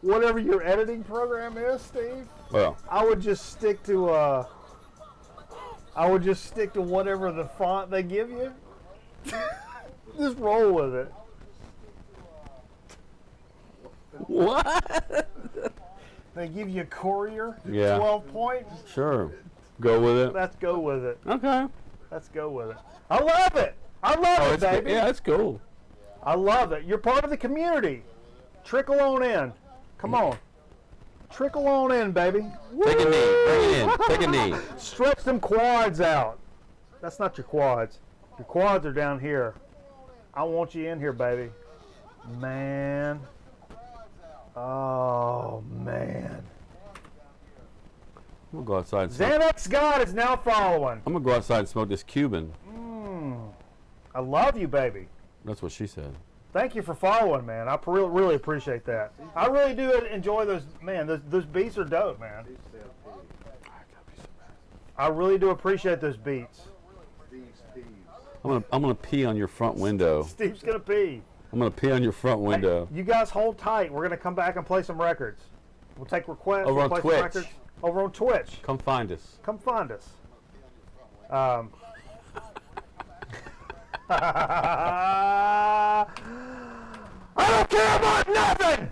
S2: Whatever your editing program is, Steve.
S3: Well,
S2: I would just stick to whatever the font they give you. Just roll with it.
S3: what?
S2: They give you a courier,
S3: Yeah.
S2: 12 points.
S3: Sure. Go with it.
S2: Let's go with it.
S3: Okay.
S2: Let's go with it. I love it. I love it,
S3: it's
S2: baby.
S3: Yeah, it's cool.
S2: I love it. You're part of the community. Trickle on in. Come on. Trickle on in, baby.
S3: Take a knee. Bring it in. Take a knee.
S2: Stretch them quads out. That's not your quads. Your quads are down here. I want you in here, baby. Man. Oh, man.
S3: I'm gonna go outside and smoke.
S2: Xanax God is now following.
S3: I'm gonna go outside and smoke this Cuban.
S2: I love you, baby.
S3: That's what she said.
S2: Thank you for following, man. I really appreciate that. I really do enjoy those. Man, those beats are dope, man. I really do appreciate those beats.
S3: I'm gonna pee on your front window.
S2: Steve's gonna pee.
S3: I'm gonna pee on your front window.
S2: Hey, you guys hold tight. We're gonna come back and play some records. We'll take requests.
S3: Over
S2: we'll
S3: on
S2: play
S3: Twitch.
S2: some records. Over on Twitch.
S3: Come find us.
S2: Come find us. I don't care about nothing.